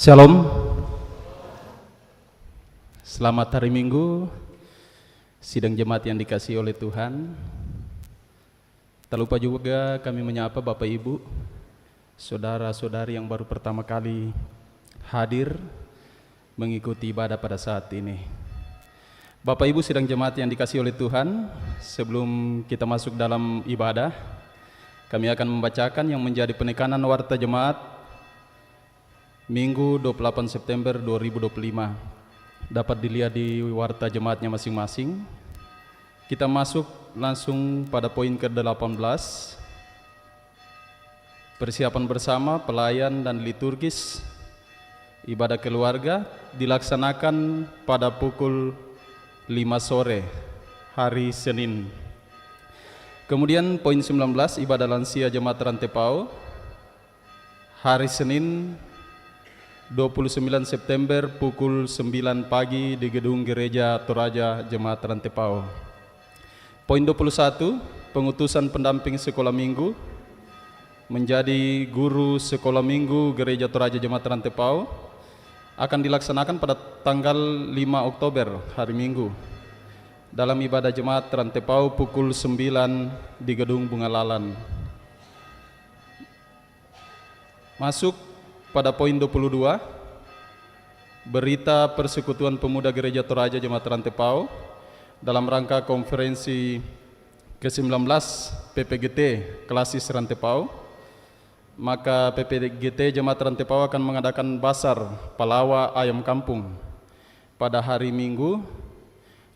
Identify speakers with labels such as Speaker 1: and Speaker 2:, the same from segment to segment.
Speaker 1: Shalom, selamat hari Minggu, sidang jemaat yang dikasihi oleh Tuhan. Tak lupa juga kami menyapa Bapak Ibu, saudara-saudari yang baru pertama kali hadir mengikuti ibadah pada saat ini. Bapak Ibu sidang jemaat yang dikasihi oleh Tuhan, sebelum kita masuk dalam ibadah, kami akan membacakan yang menjadi penekanan warta jemaat Minggu 28 September 2025. Dapat dilihat di warta jemaatnya masing-masing. Kita masuk langsung pada poin ke-18. Persiapan bersama, pelayan dan liturgis ibadah keluarga dilaksanakan pada pukul 5 sore hari Senin. Kemudian poin 19, ibadah lansia jemaat Rantepao hari Senin 29 September pukul 9 pagi di Gedung Gereja Toraja Jemaat Rantepao. Poin 21, pengutusan pendamping sekolah minggu menjadi guru sekolah minggu Gereja Toraja Jemaat Rantepao akan dilaksanakan pada tanggal 5 Oktober hari Minggu dalam ibadah Jemaat Rantepao pukul 9 di Gedung Bunga Lalan. Masuk pada poin 22, berita Persekutuan Pemuda Gereja Toraja Jemaat Rantepao dalam rangka konferensi ke-19 PPGT Klasis Rantepao. Maka PPGT Jemaat Rantepao akan mengadakan basar Palawa Ayam Kampung pada hari Minggu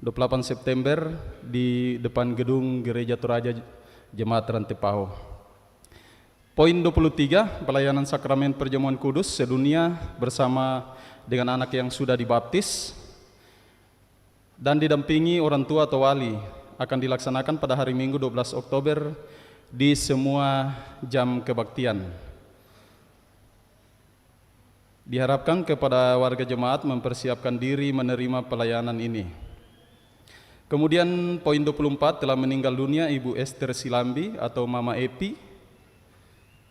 Speaker 1: 28 September di depan Gedung Gereja Toraja Jemaat Rantepao. Poin 23, pelayanan sakramen perjamuan kudus sedunia bersama dengan anak yang sudah dibaptis dan didampingi orang tua atau wali akan dilaksanakan pada hari Minggu 12 Oktober di semua jam kebaktian. Diharapkan kepada warga jemaat mempersiapkan diri menerima pelayanan ini. Kemudian poin 24, telah meninggal dunia Ibu Esther Silambi atau Mama Epi,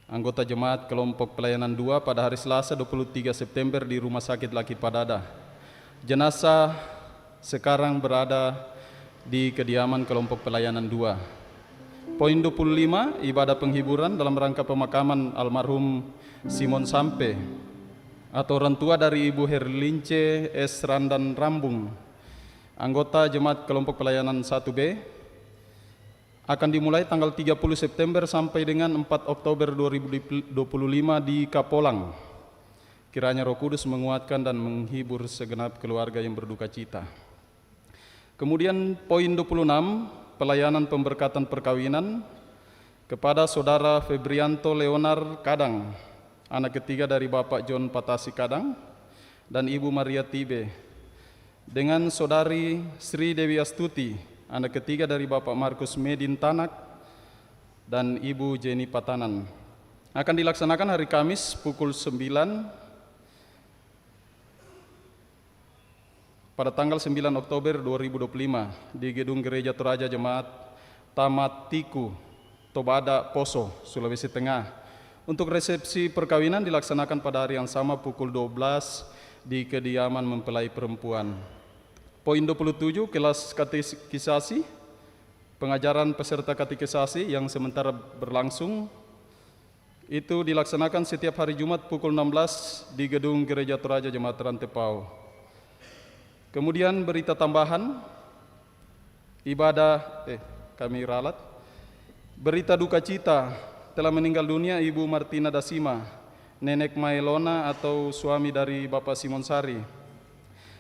Speaker 1: anggota jemaat kelompok pelayanan 2 pada hari Selasa 23 September di Rumah Sakit Laki Padada. Jenazah sekarang berada di kediaman kelompok pelayanan 2. Poin 25, ibadah penghiburan dalam rangka pemakaman almarhum Simon Sampe atau orang tua dari Ibu Herlince S. Randan Rambung, anggota jemaat kelompok pelayanan 1B, akan dimulai tanggal 30 September sampai dengan 4 Oktober 2025 di Kapolang. Kiranya Roh Kudus menguatkan dan menghibur segenap keluarga yang berduka cita. Kemudian poin 26, pelayanan pemberkatan perkawinan kepada Saudara Febrianto Leonar Kadang, anak ketiga dari Bapak John Patasi Kadang dan Ibu Maria Tibe, dengan Saudari Sri Dewi Astuti, anak ketiga dari Bapak Markus Medin Tanak dan Ibu Jenny Patanan. Akan dilaksanakan hari Kamis pukul 9 pada tanggal 9 Oktober 2025 di Gedung Gereja Toraja Jemaat Tamat Tiku, Tobada, Poso, Sulawesi Tengah. Untuk resepsi perkawinan dilaksanakan pada hari yang sama pukul 12 di kediaman mempelai perempuan. Poin 27, kelas katekisasi, pengajaran peserta katekisasi yang sementara berlangsung, itu dilaksanakan setiap hari Jumat pukul 16 di Gedung Gereja Toraja Jemaat Rantepao. Kemudian berita tambahan, kami ralat, berita duka cita, telah meninggal dunia Ibu Martina Dasima, Nenek Maelona atau suami dari Bapak Simon Sari,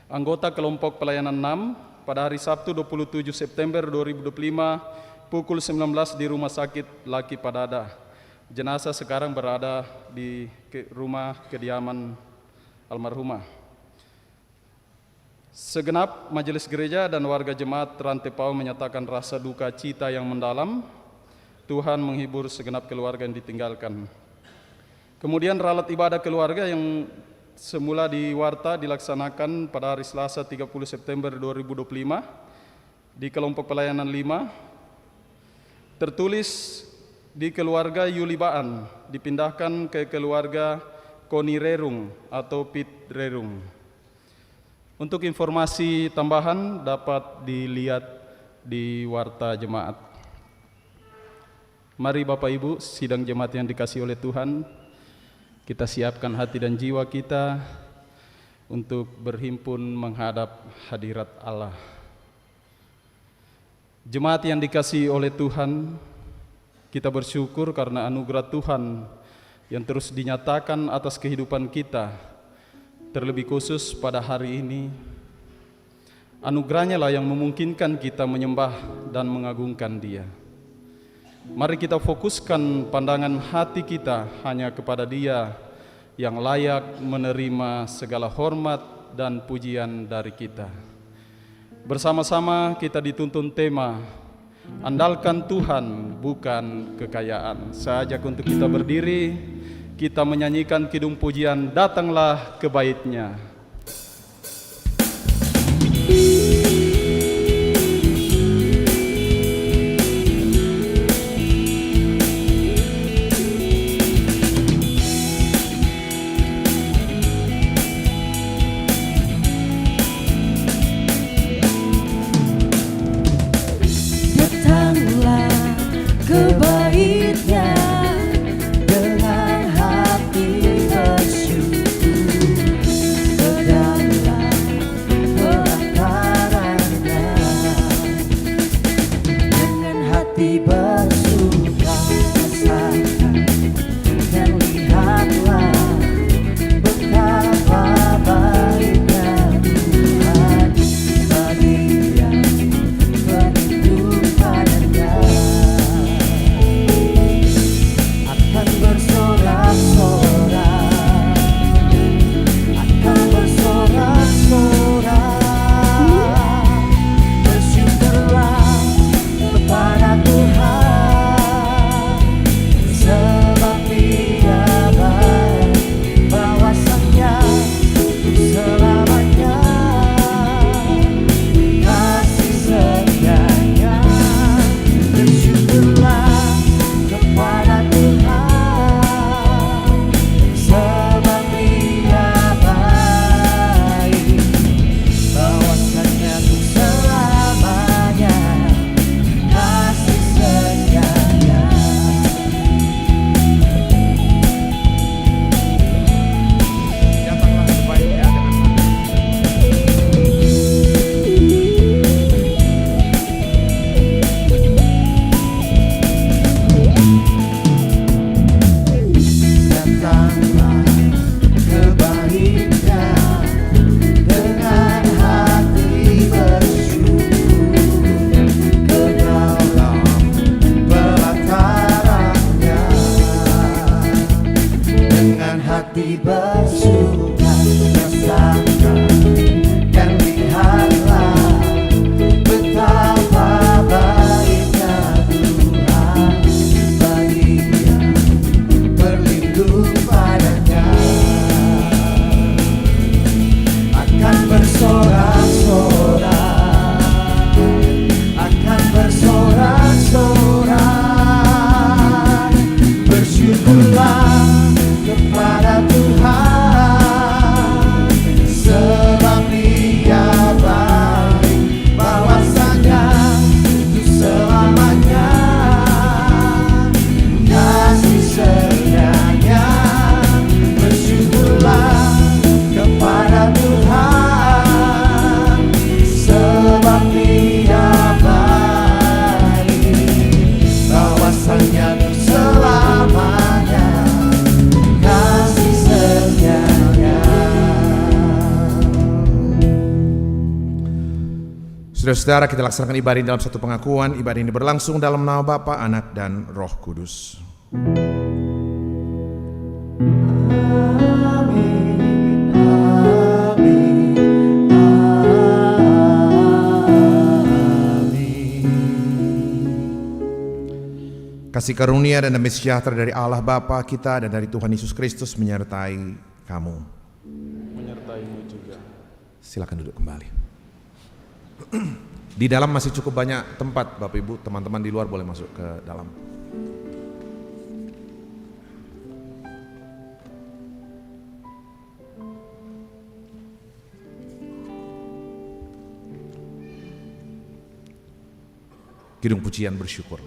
Speaker 1: anggota kelompok pelayanan 6 pada hari Sabtu 27 September 2025 pukul 19 di Rumah Sakit Laki Padada. Jenazah sekarang berada di rumah kediaman almarhumah. Segenap majelis gereja dan warga jemaat Rantepao menyatakan rasa duka cita yang mendalam. Tuhan menghibur segenap keluarga yang ditinggalkan. Kemudian ralat ibadah keluarga yang semula di warta dilaksanakan pada hari Selasa 30 September 2025 di kelompok pelayanan 5. Tertulis di keluarga Yulibaan dipindahkan ke keluarga Konirerung atau Pitrerung. Untuk informasi tambahan dapat dilihat di Warta Jemaat. Mari Bapak Ibu, sidang jemaat yang dikasihi oleh Tuhan, kita siapkan hati dan jiwa kita untuk berhimpun menghadap hadirat Allah. Jemaat yang dikasihi oleh Tuhan, kita bersyukur karena anugerah Tuhan yang terus dinyatakan atas kehidupan kita, terlebih khusus pada hari ini. Anugerahnya lah yang memungkinkan kita menyembah dan mengagungkan Dia. Mari kita fokuskan pandangan hati kita hanya kepada Dia yang layak menerima segala hormat dan pujian dari kita. Bersama-sama kita dituntun tema andalkan Tuhan bukan kekayaan. Saya ajak untuk kita berdiri, kita menyanyikan kidung pujian Datanglah ke Bait-Nya.
Speaker 2: Saudara-saudara, kita laksanakan ibadah ini dalam satu pengakuan. Ibadah ini berlangsung dalam nama Bapa, Anak, dan Roh Kudus. Amin, amin, amin. Kasih karunia dan damai sejahtera dari Allah Bapa kita dan dari Tuhan Yesus Kristus menyertai kamu.
Speaker 1: Menyertaimu juga.
Speaker 2: Silakan duduk kembali. Di dalam masih cukup banyak tempat, Bapak Ibu, teman-teman di luar boleh masuk ke dalam. Kidung pujian bersyukur.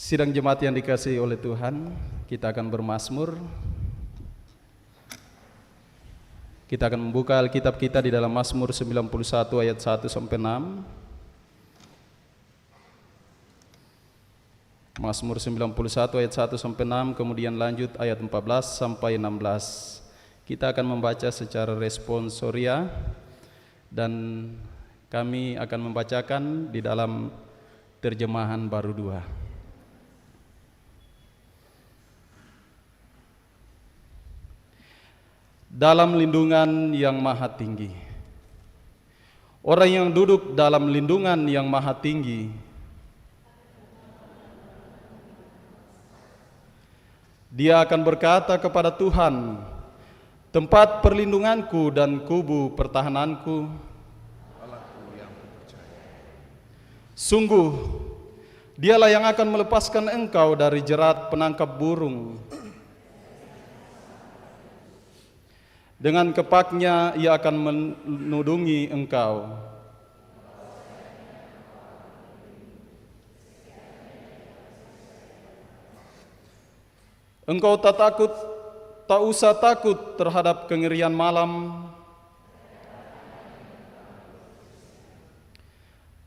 Speaker 1: Sidang jemaat yang dikasihi oleh Tuhan, kita akan bermazmur. Kita akan membuka Alkitab kita di dalam Mazmur 91 ayat 1 sampai 6. Mazmur 91 ayat 1 sampai 6, kemudian lanjut ayat 14 sampai 16. Kita akan membaca secara responsoria dan kami akan membacakan di dalam terjemahan baru 2. Dalam lindungan yang maha tinggi. Orang yang duduk dalam lindungan yang maha tinggi, dia akan berkata kepada Tuhan, tempat perlindunganku dan kubu pertahananku. Sungguh, dialah yang akan melepaskan engkau dari jerat penangkap burung. Dengan kepaknya ia akan menudungi engkau. Engkau tak usah takut terhadap kengerian malam,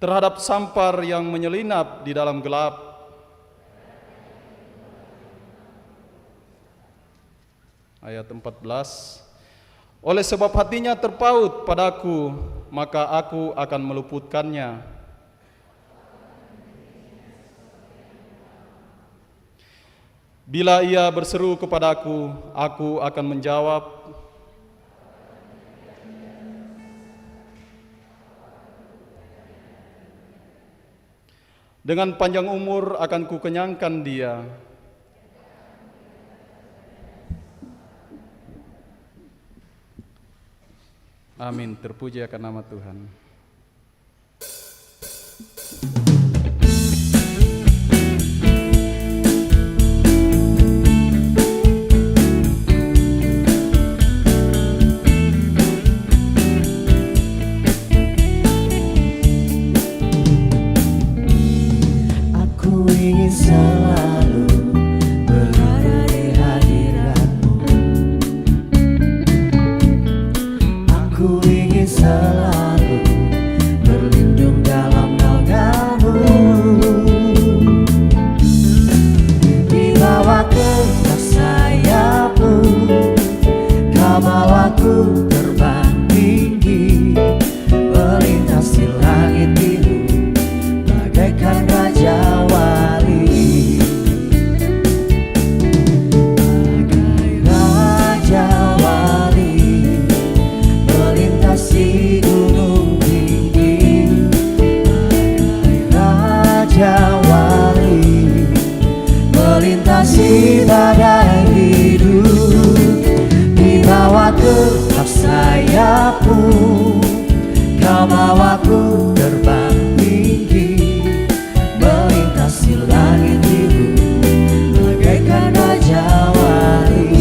Speaker 1: terhadap sampar yang menyelinap di dalam gelap, ayat 14. Oleh sebab hatinya terpaut padaku, maka aku akan meluputkannya. Bila ia berseru kepadaku, aku akan menjawab. Dengan panjang umur akan kukenyangkan dia. Amin. Terpuji akan nama Tuhan.
Speaker 3: Aku ingin selalu berada di hadirat-Mu. Aku ingin selalu berlindung dalam naungan-Mu. Di bawah keras sayap-Mu, Kau bawaku terbang tinggi, melintasi langit biru bagaikan raja wali. Bagai raja wali melintasi gunung tinggi. Bagai raja wali melintasi badai hidup. Di bawah keras sayap-Mu, Kau bawaku terbang tinggi, melintasi langit biru bagaikan raja wali.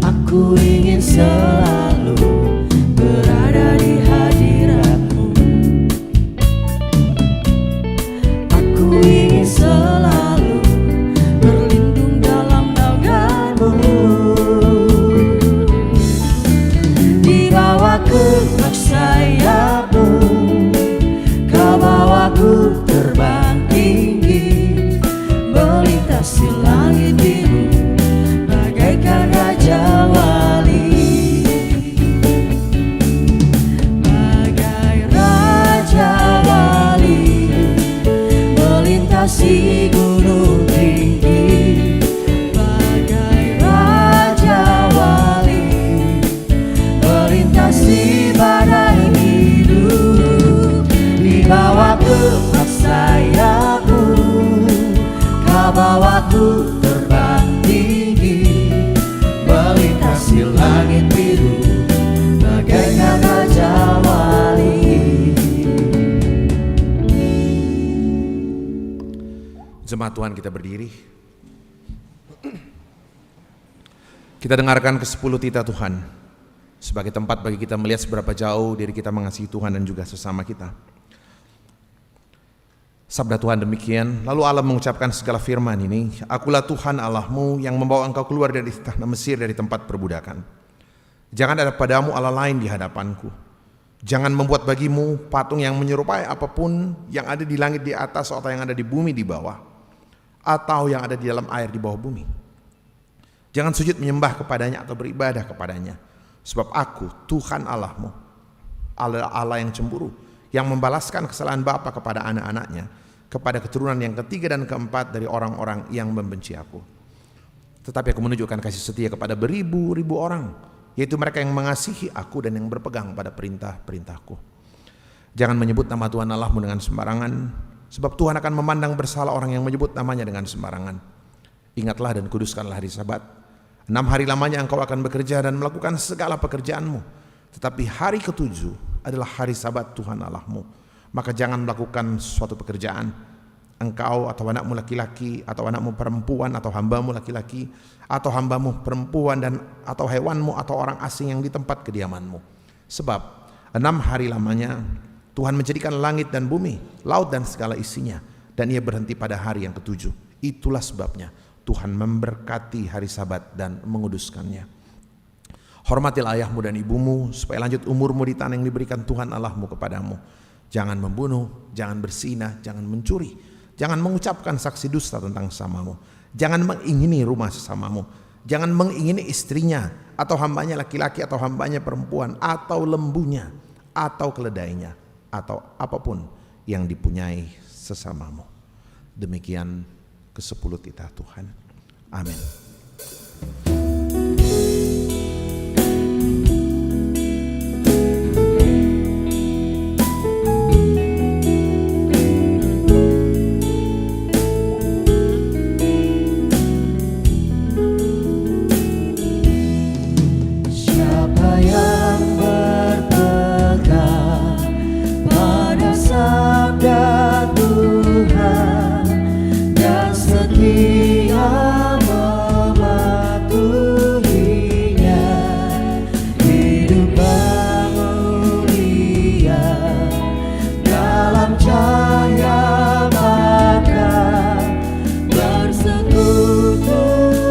Speaker 3: Aku ingin selalu berada di hadirat-Mu. Aku ingin selalu berlindung dalam naungan-Mu. Di bawah keras sayap-Mu, Kau bawaku terbang tinggi, melintasi langit biru bagaikan raja wali. Bagai raja wali melintasi gunung tinggi. Bagai raja wali melintasi badai hidup. Di bawah keras sayap-Mu, Kau bawaku terbang tinggi, melintasi langit biru bagaikan raja wali.
Speaker 2: Jemaat Tuhan, kita berdiri. Kita dengarkan ke-10 titah Tuhan sebagai tempat bagi kita melihat seberapa jauh diri kita mengasihi Tuhan dan juga sesama kita. Sabda Tuhan demikian, lalu Allah mengucapkan segala firman ini, Akulah Tuhan Allahmu yang membawa engkau keluar dari tanah Mesir, dari tempat perbudakan. Jangan ada padamu Allah lain di hadapanku. Jangan membuat bagimu patung yang menyerupai apapun yang ada di langit di atas atau yang ada di bumi di bawah, atau yang ada di dalam air di bawah bumi. Jangan sujud menyembah kepadanya atau beribadah kepadanya. Sebab aku, Tuhan Allahmu, Allah yang cemburu, yang membalaskan kesalahan bapa kepada anak-anaknya, kepada keturunan yang ketiga dan keempat dari orang-orang yang membenci aku. Tetapi aku menunjukkan kasih setia kepada beribu-ribu orang, yaitu mereka yang mengasihi aku dan yang berpegang pada perintah-perintahku. Jangan menyebut nama Tuhan Allahmu dengan sembarangan, sebab Tuhan akan memandang bersalah orang yang menyebut namanya dengan sembarangan. Ingatlah dan kuduskanlah hari Sabat. 6 hari lamanya engkau akan bekerja dan melakukan segala pekerjaanmu. Tetapi hari ke-7 adalah hari Sabat Tuhan Allahmu. Maka jangan melakukan suatu pekerjaan, engkau atau anakmu laki-laki, atau anakmu perempuan, atau hambamu laki-laki, atau hambamu perempuan, dan atau hewanmu, atau orang asing yang di tempat kediamanmu. Sebab 6 hari lamanya Tuhan menjadikan langit dan bumi, laut dan segala isinya, dan ia berhenti pada hari yang ke-7. Itulah sebabnya Tuhan memberkati hari Sabat dan menguduskannya. Hormatilah ayahmu dan ibumu, supaya lanjut umurmu di tanah yang diberikan Tuhan Allahmu kepadamu. Jangan membunuh, jangan berzina, jangan mencuri, jangan mengucapkan saksi dusta tentang sesamamu, jangan mengingini rumah sesamamu, jangan mengingini istrinya, atau hambanya laki-laki, atau hambanya perempuan, atau lembunya, atau keledainya, atau apapun yang dipunyai sesamamu. Demikian ke-10 titah Tuhan. Amin.
Speaker 3: Siapa yang berpegang pada sabda Tuhan dan setia mematuhinya, hidup mulia dalam cahaya bahkan bersekutu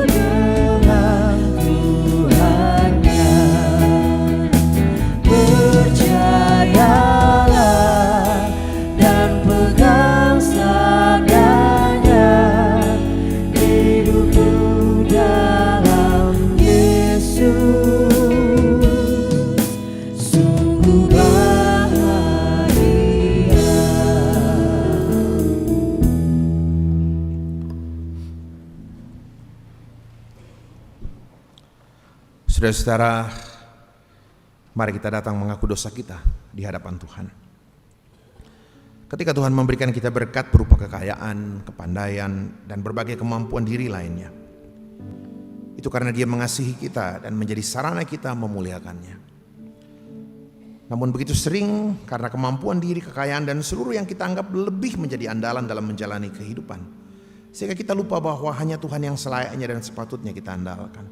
Speaker 3: dengan Tuhannya. Percayalah dan pegang sabdanya, hidupmu dalam Yesus sungguh bahagia.
Speaker 2: Saudara-saudara, mari kita datang mengaku dosa kita di hadapan Tuhan. Ketika Tuhan memberikan kita berkat berupa kekayaan, kepandaian, dan berbagai kemampuan diri lainnya, itu karena Dia mengasihi kita dan menjadi sarana kita memuliakannya. Namun begitu sering karena kemampuan diri, kekayaan, dan seluruh yang kita anggap lebih menjadi andalan dalam menjalani kehidupan, sehingga kita lupa bahwa hanya Tuhan yang selayaknya dan sepatutnya kita andalkan.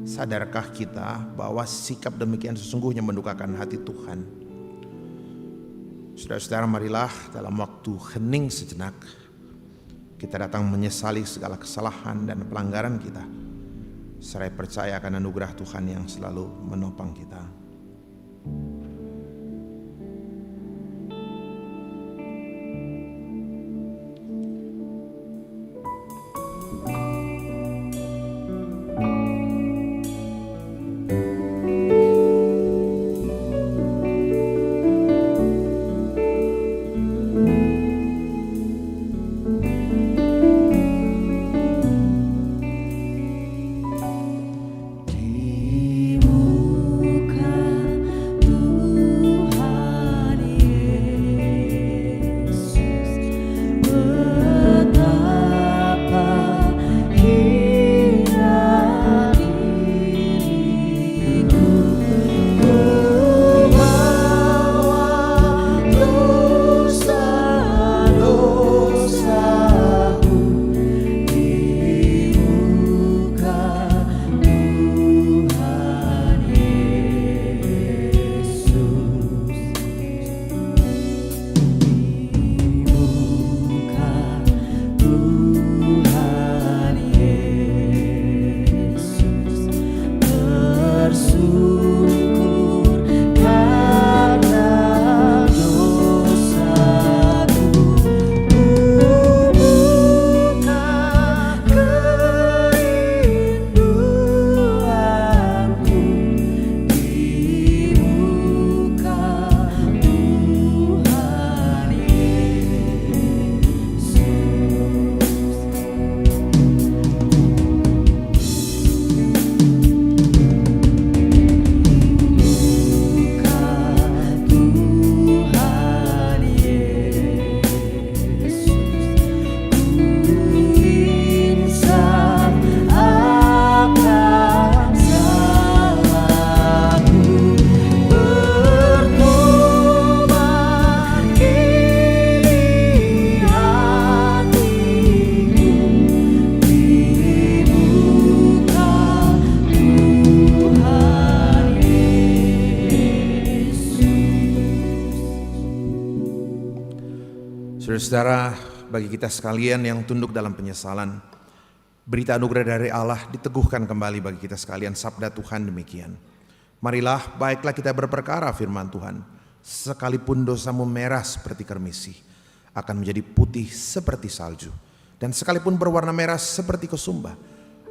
Speaker 2: Sadarkah kita bahwa sikap demikian sesungguhnya mendukakan hati Tuhan? Saudara-saudara, marilah dalam waktu hening sejenak kita datang menyesali segala kesalahan dan pelanggaran kita, serta percaya akan anugerah Tuhan yang selalu menopang kita.
Speaker 3: Di muka Tuhan Yesus, betapa hina diriku, ku bawa dosa-dosaku di muka Tuhan Yesus, di muka Tuhan Yesus, bersungkur karena dosaku, ku buka kerinduanku di muka Tuhan Yesus. Tuhan Yesus, ku insaf akan salahku, bertobat kini hatiku di muka Tuhan Yesus.
Speaker 2: Saudara-saudara, bagi kita sekalian yang tunduk dalam penyesalan, berita anugerah dari Allah diteguhkan kembali bagi kita sekalian. Sabda Tuhan demikian, marilah baiklah kita berperkara firman Tuhan, sekalipun dosamu merah seperti kermisi, akan menjadi putih seperti salju, dan sekalipun berwarna merah seperti kesumba,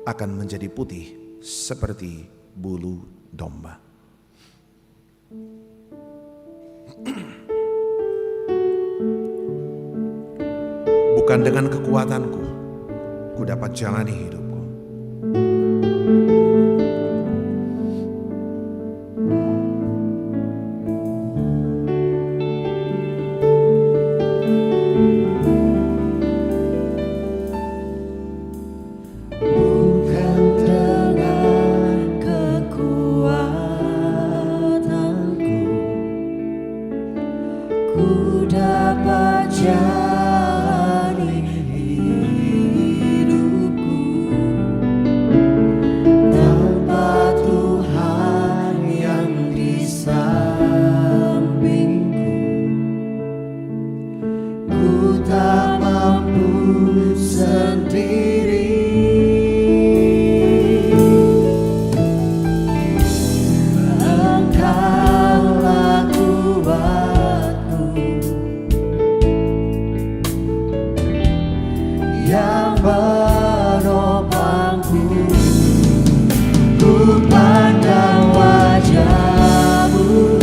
Speaker 2: akan menjadi putih seperti bulu domba. Bukan dengan kekuatanku ku dapat jalani hidupku.
Speaker 3: Bukan dengan kekuatanku ku dapat jalani hidupku, tanpa Tuhan yang di sampingku ku tak mampu sendiri. Engkaulah kuatku yang menopangku. Ku pandang wajah-Mu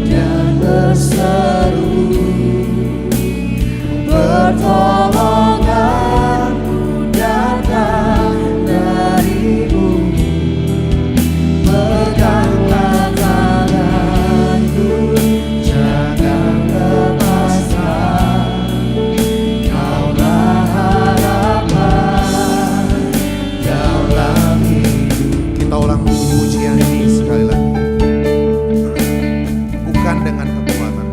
Speaker 3: dan berseru, pertolonganku datang dari-Mu. Peganglah tanganku, jangan lepaskan. Kaulah harapan dalam hidup.
Speaker 2: Kita ulang pujian ini sekali lagi. Bukan dengan kekuatan,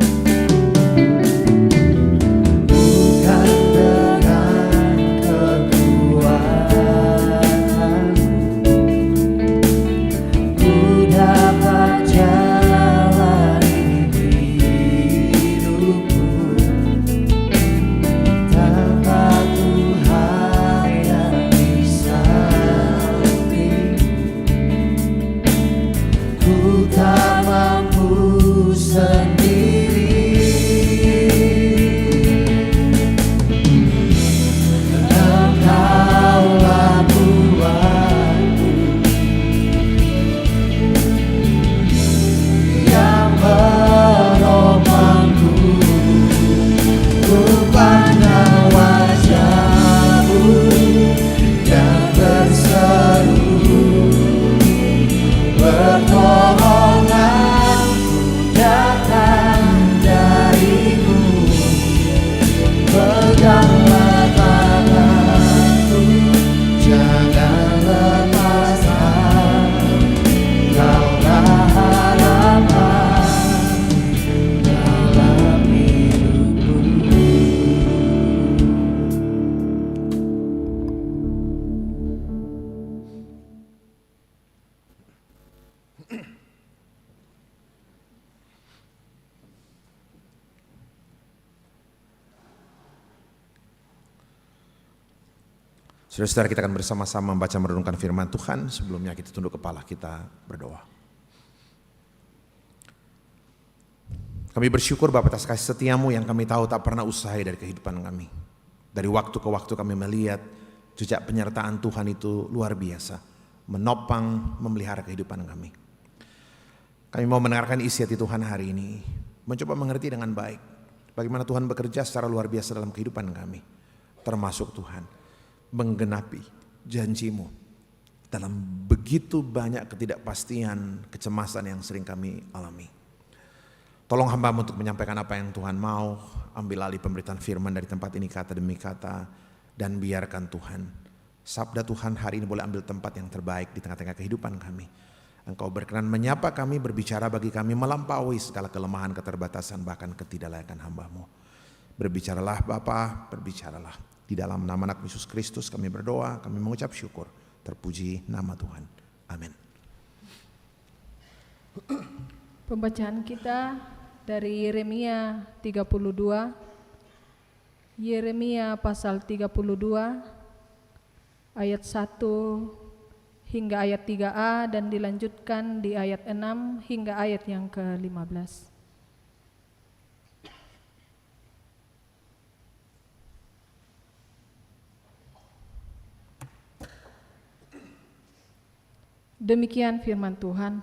Speaker 3: Bukan dengan kekuatan ku dapat jalani hidupku, tanpa Tuhan yang di sampingku ku tak mampu sendiri. Engkaulah buatku yang menopangku. Ku pandang wajah-Mu dan berseru, pertolonganku datang dari-Mu. Peganglah tanganku, jangan lepaskan. Kaulah harapan dalam hidupku.
Speaker 2: saudara-saudara, kita akan bersama-sama membaca merenungkan firman Tuhan. Sebelumnya kita tunduk kepala, kita berdoa. Kami bersyukur Bapa atas kasih setia-Mu yang kami tahu tak pernah usai dari kehidupan kami. Dari waktu ke waktu kami melihat jejak penyertaan Tuhan itu luar biasa, menopang, memelihara kehidupan kami. Kami mau mendengarkan isi hati Tuhan hari ini, mencoba mengerti dengan baik bagaimana Tuhan bekerja secara luar biasa dalam kehidupan kami, termasuk Tuhan menggenapi janji-Mu dalam begitu banyak ketidakpastian, kecemasan yang sering kami alami. Tolong hamba-Mu untuk menyampaikan apa yang Tuhan mau, ambil alih pemberitaan firman dari tempat ini kata demi kata, dan biarkan Tuhan, sabda Tuhan hari ini boleh ambil tempat yang terbaik di tengah-tengah kehidupan kami. Engkau berkenan menyapa kami, berbicara bagi kami, melampaui segala kelemahan, keterbatasan, bahkan ketidaklayakan hamba-Mu. Berbicaralah Bapa, berbicaralah. Di dalam nama anak Yesus Kristus kami berdoa, kami mengucap syukur. Terpuji nama Tuhan. Amin.
Speaker 4: Pembacaan kita dari Yeremia 32. Yeremia pasal 32 ayat 1 hingga ayat 3a dan dilanjutkan di ayat 6 hingga ayat yang ke-15. Demikian firman Tuhan.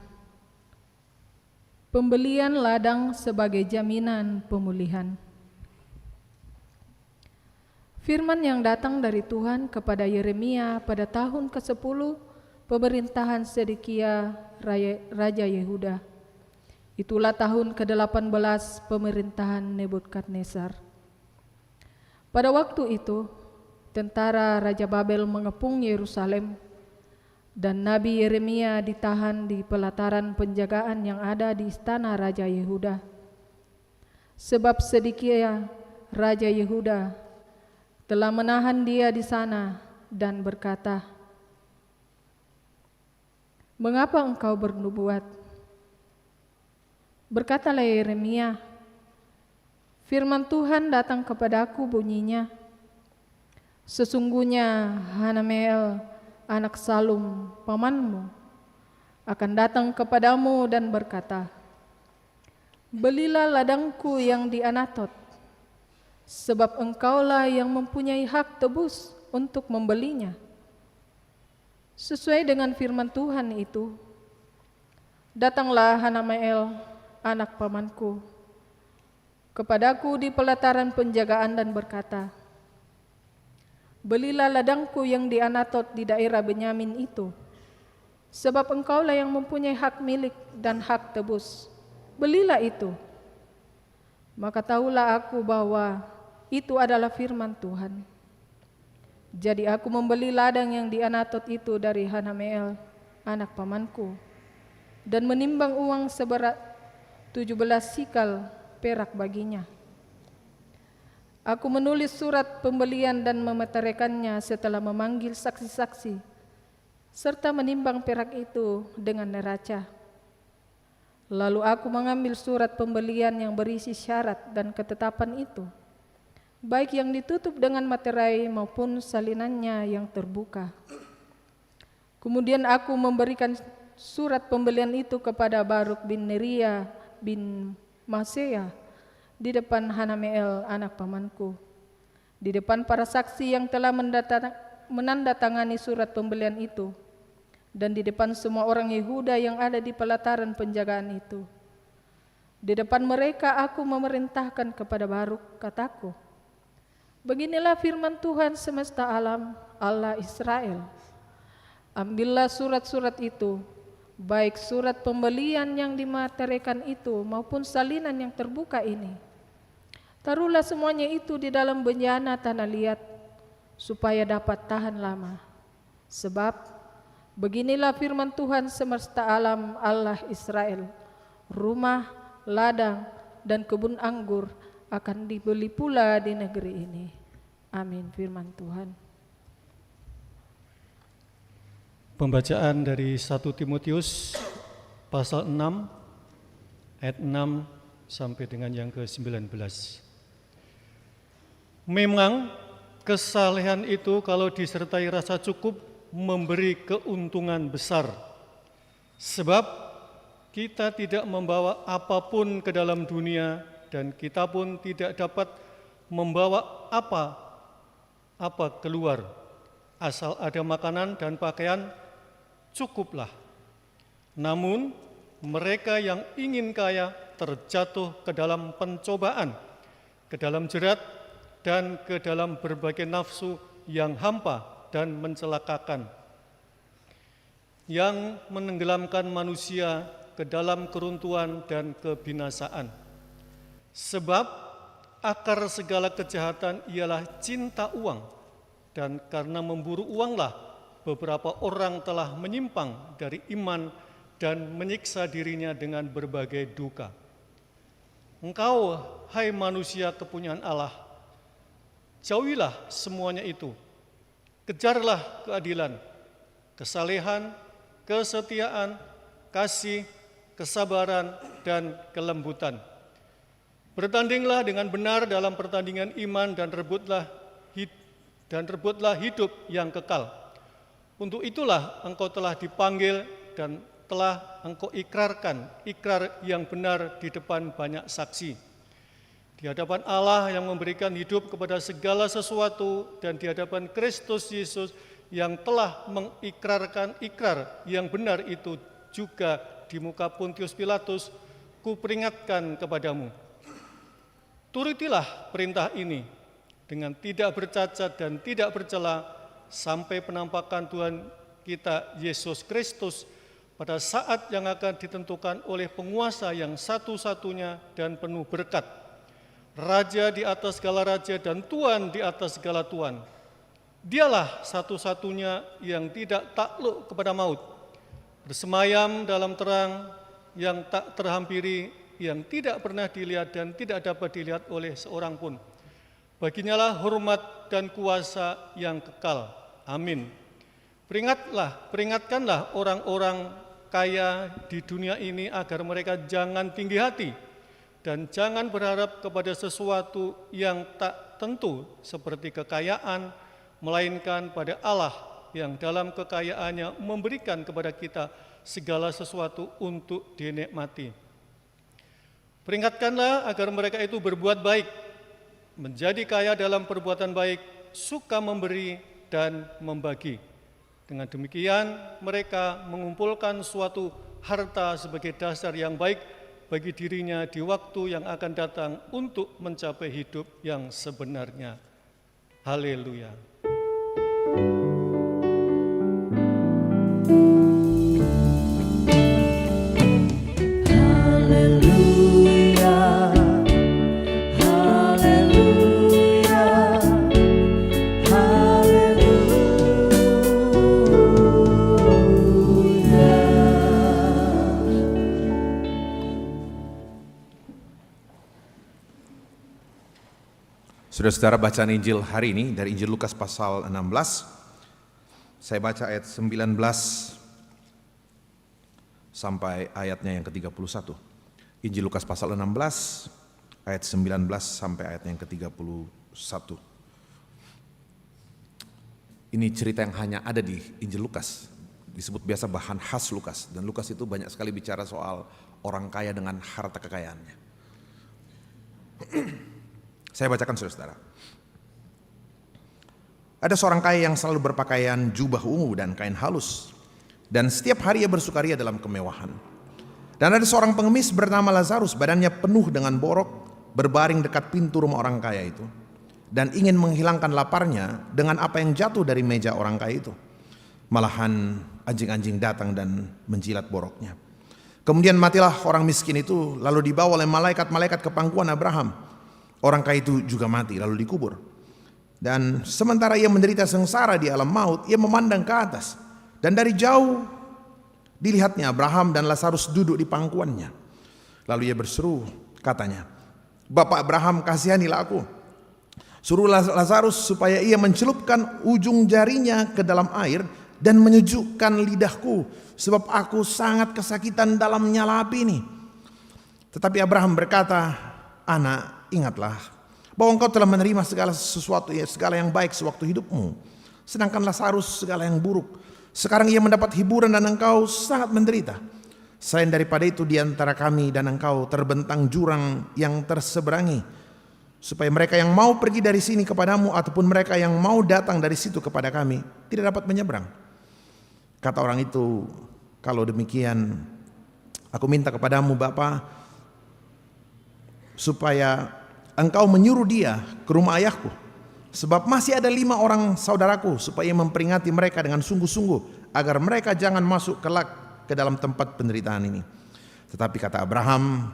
Speaker 4: Pembelian ladang sebagai jaminan pemulihan. Firman yang datang dari Tuhan kepada Yeremia pada tahun ke-10 pemerintahan Sedekia Raja Yehuda. Itulah tahun ke-18 pemerintahan Nebukadnezar. Pada waktu itu, tentara Raja Babel mengepung Yerusalem dan Nabi Yeremia ditahan di pelataran penjagaan yang ada di istana Raja Yehuda. Sebab Sedekia Raja Yehuda telah menahan dia di sana dan berkata, "Mengapa engkau bernubuat?" Berkatalah Yeremia, "Firman Tuhan datang kepadaku bunyinya, sesungguhnya Hanameel anak Salum pamanmu akan datang kepadamu dan berkata, belilah ladangku yang di Anatot, sebab engkaulah yang mempunyai hak tebus untuk membelinya." Sesuai dengan firman Tuhan itu, datanglah Hanameel anak pamanku kepadaku di pelataran penjagaan dan berkata, belilah ladangku yang di Anatot di daerah Benyamin itu, sebab engkaulah yang mempunyai hak milik dan hak tebus. Belilah itu. Maka tahulah aku bahwa itu adalah firman Tuhan. Jadi aku membeli ladang yang di Anatot itu dari Hanameel anak pamanku dan menimbang uang seberat 17 sikal perak baginya. Aku menulis surat pembelian dan memeteraikannya setelah memanggil saksi-saksi serta menimbang perak itu dengan neraca. Lalu aku mengambil surat pembelian yang berisi syarat dan ketetapan itu, baik yang ditutup dengan materai maupun salinannya yang terbuka. Kemudian aku memberikan surat pembelian itu kepada Baruk bin Neria bin Maseya di depan Hanameel anak pamanku, di depan para saksi yang telah menandatangani surat pembelian itu, dan di depan semua orang Yehuda yang ada di pelataran penjagaan itu. Di depan mereka aku memerintahkan kepada Baruk, kataku, beginilah firman Tuhan semesta alam, Allah Israel. Ambillah surat-surat itu, baik surat pembelian yang dimateraikan itu maupun salinan yang terbuka ini. Taruhlah semuanya itu di dalam bejana tanah liat, supaya dapat tahan lama. Sebab beginilah firman Tuhan semesta alam, Allah Israel, rumah, ladang, dan kebun anggur akan dibeli pula di negeri ini. Amin. Firman Tuhan.
Speaker 5: Pembacaan dari 1 Timotius pasal 6 ayat 6 sampai dengan yang ke-19. Memang kesalehan itu kalau disertai rasa cukup memberi keuntungan besar. Sebab kita tidak membawa apapun ke dalam dunia dan kita pun tidak dapat membawa apa keluar. Asal ada makanan dan pakaian, cukuplah. Namun mereka yang ingin kaya terjatuh ke dalam pencobaan, ke dalam jerat, dan ke dalam berbagai nafsu yang hampa dan mencelakakan, yang menenggelamkan manusia ke dalam keruntuhan dan kebinasaan. Sebab akar segala kejahatan ialah cinta uang, dan karena memburu uanglah beberapa orang telah menyimpang dari iman dan menyiksa dirinya dengan berbagai duka. Engkau, hai manusia kepunyaan Allah, jauhilah semuanya itu. Kejarlah keadilan, kesalehan, kesetiaan, kasih, kesabaran, dan kelembutan. Bertandinglah dengan benar dalam pertandingan iman dan rebutlah hidup yang kekal. Untuk itulah engkau telah dipanggil dan telah engkau ikrarkan ikrar yang benar di depan banyak saksi. Di hadapan Allah yang memberikan hidup kepada segala sesuatu dan di hadapan Kristus Yesus yang telah mengikrarkan ikrar yang benar itu juga di muka Pontius Pilatus, kuperingatkan kepadamu. Turutilah perintah ini dengan tidak bercacat dan tidak bercela sampai penampakan Tuhan kita Yesus Kristus pada saat yang akan ditentukan oleh penguasa yang satu-satunya dan penuh berkat, Raja di atas segala raja dan Tuhan di atas segala Tuhan. Dialah satu-satunya yang tidak takluk kepada maut, bersemayam dalam terang yang tak terhampiri, yang tidak pernah dilihat dan tidak dapat dilihat oleh seorang pun. Baginya lah hormat dan kuasa yang kekal. Amin. Peringatkanlah orang-orang kaya di dunia ini agar mereka jangan tinggi hati dan jangan berharap kepada sesuatu yang tak tentu seperti kekayaan, melainkan pada Allah yang dalam kekayaannya memberikan kepada kita segala sesuatu untuk dinikmati. Peringatkanlah agar mereka itu berbuat baik, menjadi kaya dalam perbuatan baik, suka memberi dan membagi. Dengan demikian, mereka mengumpulkan suatu harta sebagai dasar yang baik bagi dirinya di waktu yang akan datang untuk mencapai hidup yang sebenarnya. Haleluya.
Speaker 2: Saudara-saudara, bacaan Injil hari ini dari Injil Lukas pasal 16. Saya baca ayat 19 sampai ayatnya yang ke-31. Injil Lukas pasal 16 ayat 19 sampai ayatnya yang ke-31. Ini cerita yang hanya ada di Injil Lukas. Disebut biasa bahan khas Lukas, dan Lukas itu banyak sekali bicara soal orang kaya dengan harta kekayaannya. Saya bacakan, saudara-saudara. Ada seorang kaya yang selalu berpakaian jubah ungu dan kain halus, dan setiap hari ia bersukaria dalam kemewahan. Dan ada seorang pengemis bernama Lazarus, badannya penuh dengan borok, berbaring dekat pintu rumah orang kaya itu, dan ingin menghilangkan laparnya dengan apa yang jatuh dari meja orang kaya itu. Malahan anjing-anjing datang dan menjilat boroknya. Kemudian matilah orang miskin itu, lalu dibawa oleh malaikat-malaikat ke pangkuan Abraham. Orang kaya itu juga mati lalu dikubur. Dan sementara ia menderita sengsara di alam maut, ia memandang ke atas, dan dari jauh dilihatnya Abraham dan Lazarus duduk di pangkuannya. Lalu ia berseru, katanya, "Bapak Abraham, kasihanilah aku. Suruh Lazarus supaya ia mencelupkan ujung jarinya ke dalam air dan menyejukkan lidahku, sebab aku sangat kesakitan dalam nyala api ini." Tetapi Abraham berkata, "Anak, ingatlah bahwa engkau telah menerima segala sesuatu, segala yang baik sewaktu hidupmu, sedangkan Lazarus segala yang buruk. Sekarang ia mendapat hiburan dan engkau sangat menderita. Selain daripada itu, di antara kami dan engkau terbentang jurang yang terseberangi, supaya mereka yang mau pergi dari sini kepadamu ataupun mereka yang mau datang dari situ kepada kami tidak dapat menyeberang." Kata orang itu, "Kalau demikian, aku minta kepadamu, Bapa, supaya engkau menyuruh dia ke rumah ayahku, sebab masih ada 5 orang saudaraku, supaya memperingati mereka dengan sungguh-sungguh, agar mereka jangan masuk kelak ke dalam tempat penderitaan ini." Tetapi kata Abraham,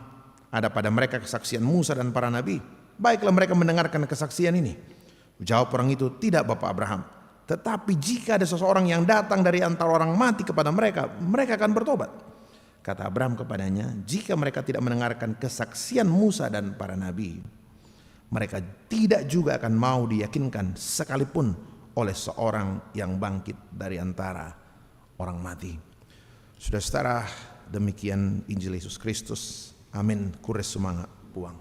Speaker 2: "Ada pada mereka kesaksian Musa dan para nabi. Baiklah mereka mendengarkan kesaksian ini." Jawab orang itu, "Tidak, Bapak Abraham. Tetapi jika ada seseorang yang datang dari antara orang mati kepada mereka, mereka akan bertobat." Kata Abraham kepadanya, "Jika mereka tidak mendengarkan kesaksian Musa dan para nabi, mereka tidak juga akan mau diyakinkan sekalipun oleh seorang yang bangkit dari antara orang mati." Saudara-saudara, demikian Injil Yesus Kristus. Amin. Kures sumanga puang.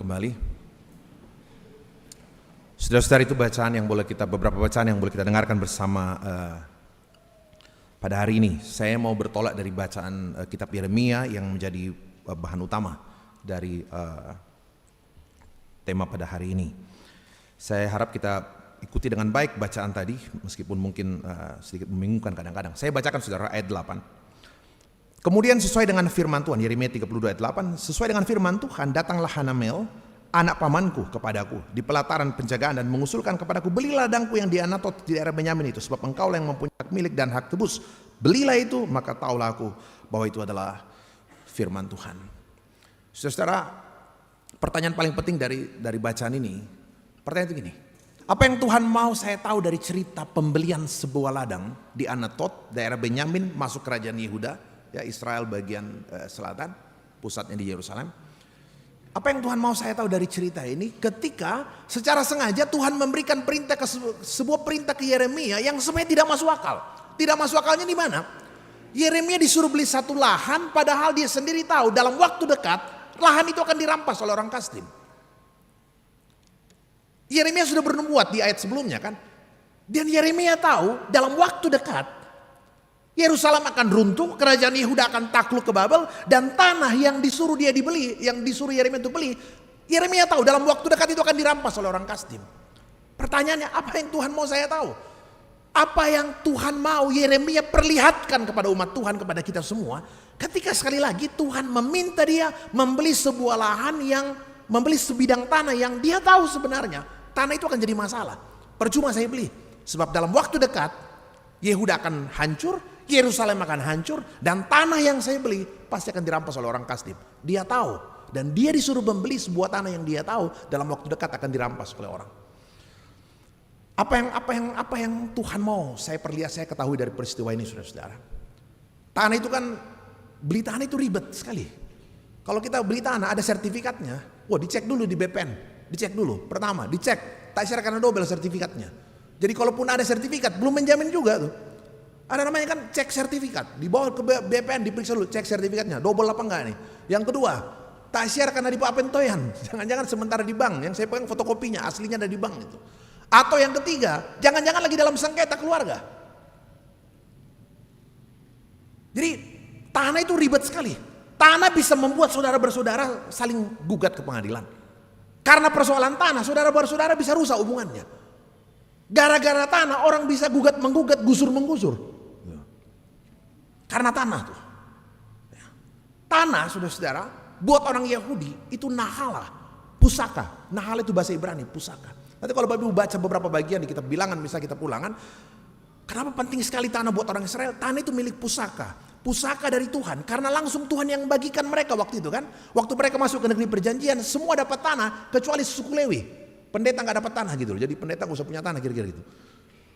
Speaker 2: kembali. Saudara-saudara, itu beberapa bacaan yang boleh kita dengarkan bersama pada hari ini. Saya mau bertolak dari bacaan kitab Yeremia yang menjadi bahan utama dari tema pada hari ini. Saya harap kita ikuti dengan baik bacaan tadi, meskipun mungkin sedikit membingungkan kadang-kadang. Saya bacakan saudara ayat 8. Kemudian sesuai dengan firman Tuhan, Yeremia 32 ayat 8, sesuai dengan firman Tuhan, datanglah Hanamel, anak pamanku, kepadaku di pelataran penjagaan dan mengusulkan kepadaku, belilah ladangku yang di Anatot di daerah Benyamin itu, sebab engkau yang mempunyai hak milik dan hak tebus. Belilah itu, maka taulah aku bahwa itu adalah firman Tuhan. Saudara, pertanyaan paling penting dari bacaan ini, pertanyaan itu gini, apa yang Tuhan mau saya tahu dari cerita pembelian sebuah ladang di Anatot, daerah Benyamin, masuk kerajaan Yehuda, ya Israel bagian selatan, pusatnya di Yerusalem. Apa yang Tuhan mau saya tahu dari cerita ini, ketika secara sengaja Tuhan memberikan perintah sebuah perintah ke Yeremia yang sebenarnya tidak masuk akal. Tidak masuk akalnya di mana? Yeremia disuruh beli satu lahan, padahal dia sendiri tahu dalam waktu dekat lahan itu akan dirampas oleh orang Kasdim. Yeremia sudah bernubuat di ayat sebelumnya kan. Dan Yeremia tahu dalam waktu dekat Yerusalem akan runtuh, kerajaan Yehuda akan takluk ke Babel, dan tanah yang disuruh dia dibeli, yang disuruh Yeremia untuk beli, Yeremia tahu dalam waktu dekat itu akan dirampas oleh orang Kasdim. Pertanyaannya, apa yang Tuhan mau saya tahu? Apa yang Tuhan mau Yeremia perlihatkan kepada umat Tuhan, kepada kita semua, ketika sekali lagi Tuhan meminta dia membeli sebuah lahan, membeli sebidang tanah yang dia tahu sebenarnya tanah itu akan jadi masalah. Percuma saya beli, sebab dalam waktu dekat Yehuda akan hancur, Yerusalem akan hancur, dan tanah yang saya beli pasti akan dirampas oleh orang Kasdim. Dia tahu, dan dia disuruh membeli sebuah tanah yang dia tahu dalam waktu dekat akan dirampas oleh orang. Apa yang Tuhan mau saya ketahui dari peristiwa ini, saudara-saudara. Tanah itu kan, beli tanah itu ribet sekali. Kalau kita beli tanah ada sertifikatnya, dicek dulu di BPN, dicek dulu. Pertama dicek, tak syarat karena double sertifikatnya. Jadi kalaupun ada sertifikat belum menjamin juga tuh. Ada namanya kan cek sertifikat, dibawa ke BPN diperiksa dulu, cek sertifikatnya, double apa enggak nih. Yang kedua, tasyar karena di papentoyan, jangan-jangan sementara di bank, yang saya pegang fotokopinya, aslinya ada di bank itu. Atau yang ketiga, jangan-jangan lagi dalam sengketa keluarga. Jadi tanah itu ribet sekali. Tanah bisa membuat saudara bersaudara saling gugat ke pengadilan. Karena persoalan tanah, saudara bersaudara bisa rusak hubungannya. Gara-gara tanah orang bisa gugat menggugat, gusur menggusur. Karena tanah tuh. Tanah, saudara-saudara, buat orang Yahudi itu nahala, pusaka. Nahala itu bahasa Ibrani, pusaka. Nanti kalau Bapak Ibu baca beberapa bagian di kitab Bilangan, misalnya kitab Ulangan, kenapa penting sekali tanah buat orang Israel? Tanah itu milik pusaka. Pusaka dari Tuhan, karena langsung Tuhan yang bagikan mereka waktu itu kan. Waktu mereka masuk ke negeri perjanjian, semua dapat tanah kecuali suku Lewi. Pendeta gak dapat tanah gitu loh. Jadi pendeta gak usah punya tanah kira-kira gitu.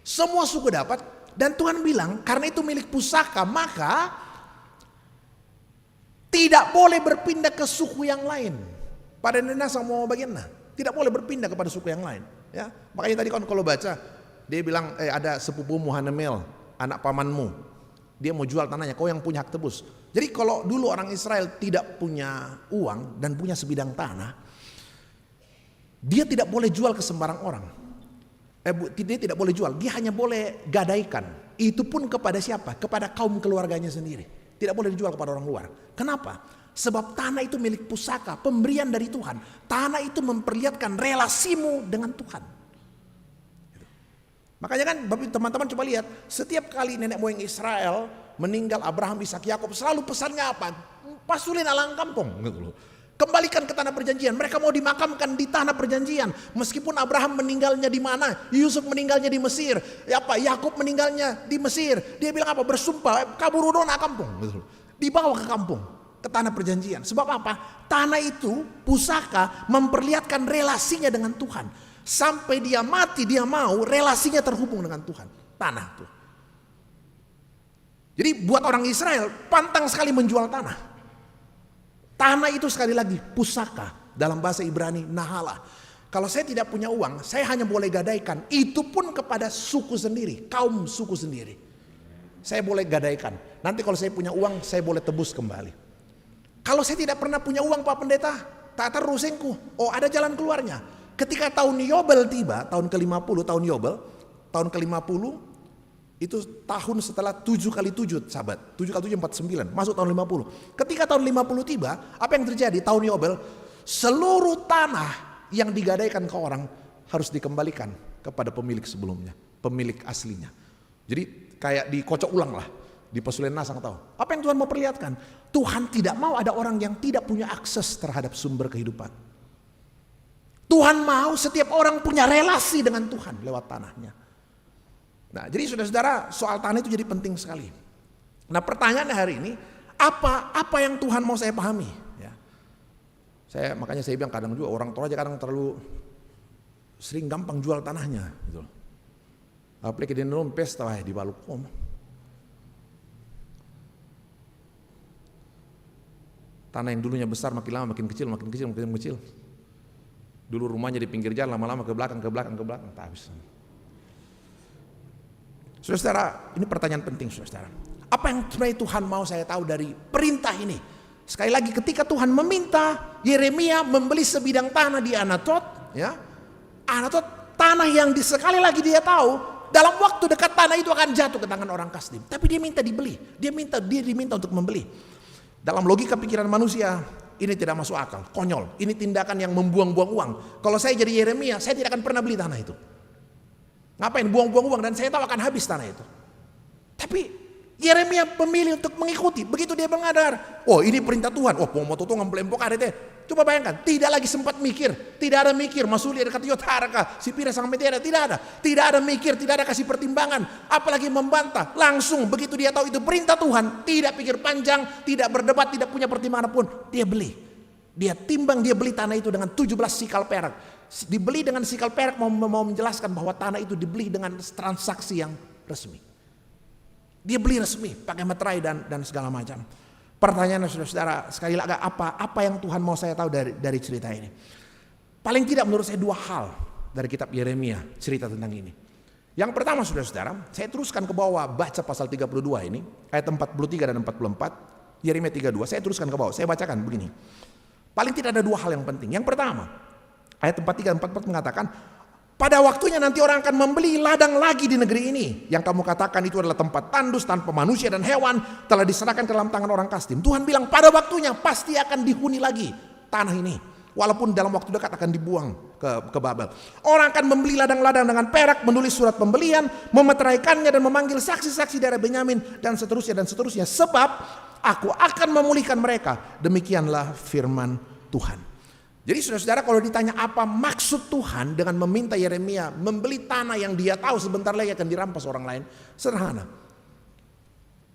Speaker 2: Semua suku dapat. Dan Tuhan bilang karena itu milik pusaka, maka tidak boleh berpindah ke suku yang lain. Pada Nena sama bagian tidak boleh berpindah kepada suku yang lain. Ya, makanya tadi kalau baca dia bilang ada sepupumu Hanamel, anak pamanmu, dia mau jual tanahnya, kau yang punya hak tebus. Jadi kalau dulu orang Israel tidak punya uang dan punya sebidang tanah, dia tidak boleh jual ke sembarang orang. Dia tidak boleh jual, dia hanya boleh gadaikan. Itu pun kepada siapa? Kepada kaum keluarganya sendiri. Tidak boleh dijual kepada orang luar. Kenapa? Sebab tanah itu milik pusaka, pemberian dari Tuhan. Tanah itu memperlihatkan relasimu dengan Tuhan. Makanya kan teman-teman coba lihat, setiap kali nenek moyang Israel meninggal, Abraham, Ishak, Yakub, selalu pesannya apa? Pasulin alang kampung gitu loh. Kembalikan ke tanah perjanjian. Mereka mau dimakamkan di tanah perjanjian. Meskipun Abraham meninggalnya di mana? Yusuf meninggalnya di Mesir. Yakub meninggalnya di Mesir. Dia bilang apa? Bersumpah, kaburudona kampung. Dibawa ke kampung, ke tanah perjanjian. Sebab apa? Tanah itu, pusaka, memperlihatkan relasinya dengan Tuhan. Sampai dia mati, dia mau relasinya terhubung dengan Tuhan. Tanah tuh. Jadi buat orang Israel, pantang sekali menjual tanah. Tanah itu sekali lagi pusaka, dalam bahasa Ibrani nahala. Kalau saya tidak punya uang, saya hanya boleh gadaikan. Itu pun kepada suku sendiri, kaum suku sendiri. Saya boleh gadaikan. Nanti kalau saya punya uang, saya boleh tebus kembali. Kalau saya tidak pernah punya uang Pak Pendeta, tak terusengku. Oh, ada jalan keluarnya. Ketika tahun Yobel tiba, tahun ke-50, tahun Yobel, tahun ke-50 itu tahun setelah 7 kali 7 sahabat. 7 kali 7 49, masuk tahun 50. Ketika tahun 50 tiba, apa yang terjadi? Tahun Yobel, seluruh tanah yang digadaikan ke orang harus dikembalikan kepada pemilik sebelumnya, pemilik aslinya. Jadi kayak dikocok ulang lah, di Pesulen Nasang tahu. Apa yang Tuhan mau perlihatkan? Tuhan tidak mau ada orang yang tidak punya akses terhadap sumber kehidupan. Tuhan mau setiap orang punya relasi dengan Tuhan lewat tanahnya. Nah, jadi saudara-saudara, soal tanah itu jadi penting sekali. Nah, pertanyaannya hari ini, apa yang Tuhan mau saya pahami? Ya. Makanya saya bilang kadang juga orang tua aja kadang terlalu sering gampang jual tanahnya, gitu. Apalagi di dalam pesta di Balukom. Tanah yang dulunya besar makin lama makin kecil, makin kecil, makin kecil. Dulu rumahnya di pinggir jalan, lama-lama ke belakang, tak habis. Saudara, ini pertanyaan penting, saudara. Apa yang sebenarnya Tuhan mau saya tahu dari perintah ini? Sekali lagi, ketika Tuhan meminta Yeremia membeli sebidang tanah di Anatot, ya, Anatot tanah yang sekali lagi dia tahu dalam waktu dekat tanah itu akan jatuh ke tangan orang Kasdim. Tapi dia minta dibeli, dia diminta untuk membeli. Dalam logika pikiran manusia, ini tidak masuk akal, konyol. Ini tindakan yang membuang-buang uang. Kalau saya jadi Yeremia, saya tidak akan pernah beli tanah itu. Ngapain buang-buang uang, dan saya tahu akan habis tanah itu. Tapi Yeremia memilih untuk mengikuti. Begitu dia mengadar, oh ini perintah Tuhan. Oh mau tutung ngamplempok ada teh. Coba bayangkan, tidak lagi sempat mikir, tidak ada mikir. Masuli ada kata yotaraka, si pira sang metera, tidak ada mikir, tidak ada kasih pertimbangan, apalagi membantah. Langsung begitu dia tahu itu perintah Tuhan, tidak pikir panjang, tidak berdebat, tidak punya pertimbangan pun, dia beli. Dia timbang, dia beli tanah itu dengan 17 sikal perak. Dibeli dengan sikal perak mau menjelaskan bahwa tanah itu dibeli dengan transaksi yang resmi. Dia beli resmi, pakai meterai dan segala macam. Pertanyaannya saudara-saudara, sekali lagi apa yang Tuhan mau saya tahu dari cerita ini? Paling tidak menurut saya 2 hal dari kitab Yeremia cerita tentang ini. Yang pertama saudara-saudara, saya teruskan ke bawah baca pasal 32 ini, ayat 43 dan 44, Yeremia 32, saya teruskan ke bawah, saya bacakan begini. Paling tidak ada 2 hal yang penting. Yang pertama, ayat 43 dan 44 mengatakan, pada waktunya nanti orang akan membeli ladang lagi di negeri ini. Yang kamu katakan itu adalah tempat tandus tanpa manusia dan hewan, telah diserahkan ke dalam tangan orang Kasdim. Tuhan bilang pada waktunya pasti akan dihuni lagi tanah ini. Walaupun dalam waktu dekat akan dibuang ke Babel. Orang akan membeli ladang-ladang dengan perak, menulis surat pembelian, memeteraikannya dan memanggil saksi-saksi daerah Benyamin dan seterusnya dan seterusnya. Sebab aku akan memulihkan mereka. Demikianlah firman Tuhan. Jadi saudara-saudara, kalau ditanya apa maksud Tuhan dengan meminta Yeremia membeli tanah yang dia tahu sebentar lagi akan dirampas orang lain, sederhana.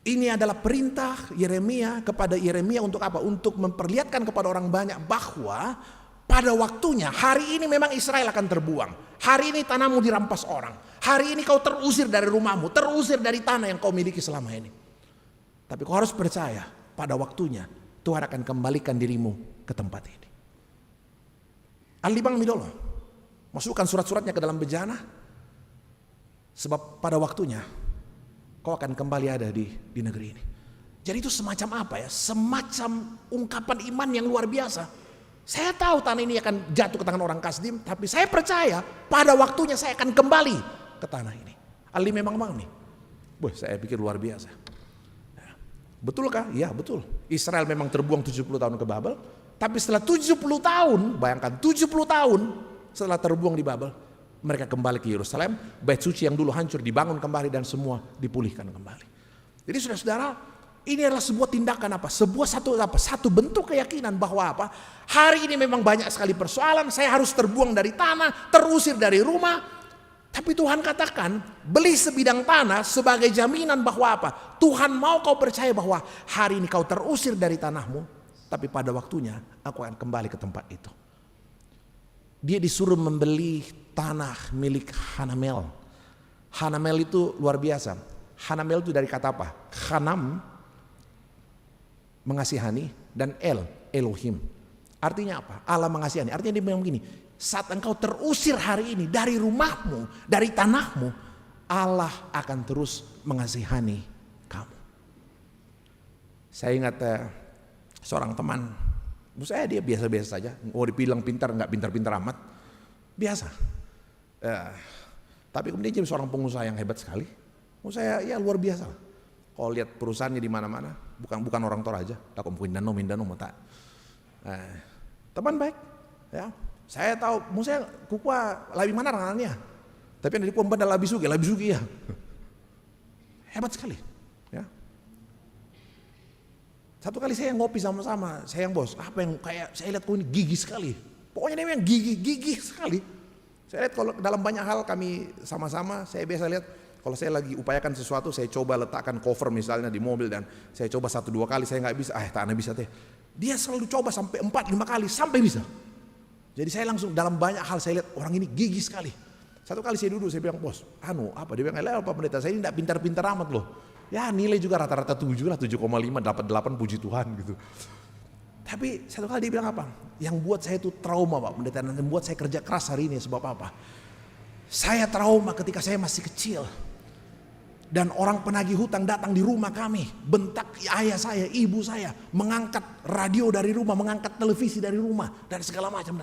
Speaker 2: Ini adalah perintah Yeremia kepada Yeremia untuk apa? Untuk memperlihatkan kepada orang banyak bahwa pada waktunya hari ini memang Israel akan terbuang. Hari ini tanahmu dirampas orang. Hari ini kau terusir dari rumahmu, terusir dari tanah yang kau miliki selama ini. Tapi kau harus percaya pada waktunya Tuhan akan kembalikan dirimu ke tempat ini. Alibang midolo, masukkan surat-suratnya ke dalam bejana, sebab pada waktunya kau akan kembali ada di negeri ini. Jadi itu semacam apa ya? Semacam ungkapan iman yang luar biasa. Saya tahu tanah ini akan jatuh ke tangan orang Kasdim, tapi saya percaya pada waktunya saya akan kembali ke tanah ini. Ali memang nih. Saya pikir luar biasa. Betulkah? Ya betul. Israel memang terbuang 70 tahun ke Babel. Tapi setelah 70 tahun, bayangkan 70 tahun setelah terbuang di Babel, mereka kembali ke Yerusalem, bait suci yang dulu hancur dibangun kembali dan semua dipulihkan kembali. Jadi saudara-saudara, ini adalah sebuah tindakan apa? Satu bentuk keyakinan bahwa apa? Hari ini memang banyak sekali persoalan, saya harus terbuang dari tanah, terusir dari rumah. Tapi Tuhan katakan, beli sebidang tanah sebagai jaminan bahwa apa? Tuhan mau kau percaya bahwa hari ini kau terusir dari tanahmu, tapi pada waktunya aku akan kembali ke tempat itu. Dia disuruh membeli tanah milik Hanamel. Hanamel itu luar biasa. Hanamel itu dari kata apa? Hanam, mengasihani, dan Elohim. Artinya apa? Allah mengasihani. Artinya dia bilang begini, saat engkau terusir hari ini dari rumahmu, dari tanahmu, Allah akan terus mengasihani kamu. Saya ingat seorang teman Menurut saya dia biasa-biasa saja. Mau dibilang pintar, nggak pintar-pintar amat, biasa. Tapi kemudian jadi seorang pengusaha yang hebat sekali. Menurut saya ya luar biasa. Kalau lihat perusahaannya di mana-mana, bukan orang Toraja. Tak Mindanao mata. Teman baik, ya. Saya tahu, menurut saya kukua lebih mana rangannya. Tapi yang dari pembanda lebih sugi ya. Hebat sekali, ya. Satu kali saya ngopi sama-sama, saya yang bos, apa yang kayak saya lihat kau ini gigih sekali. Pokoknya dia yang gigih sekali. Saya lihat kalau dalam banyak hal kami sama-sama, saya biasa lihat kalau saya lagi upayakan sesuatu, saya coba letakkan cover misalnya di mobil dan saya coba 1-2 kali, saya nggak bisa, tak bisa teh. Dia selalu coba sampai 4-5 kali sampai bisa. Jadi saya langsung dalam banyak hal saya lihat orang ini gigih sekali. Satu kali saya duduk, saya bilang bos, apa? Dia bilang, apa pendeta, saya ini tidak pintar-pintar amat loh. Ya nilai juga rata-rata 7 lah, 7,5, 8, puji Tuhan gitu. Tapi satu kali dia bilang apa? Yang buat saya itu trauma Pak pendeta, dan membuat saya kerja keras hari ini sebab apa? Saya trauma ketika saya masih kecil. Dan orang penagih hutang datang di rumah kami, bentak ayah saya, ibu saya, mengangkat radio dari rumah, mengangkat televisi dari rumah, dan segala macam.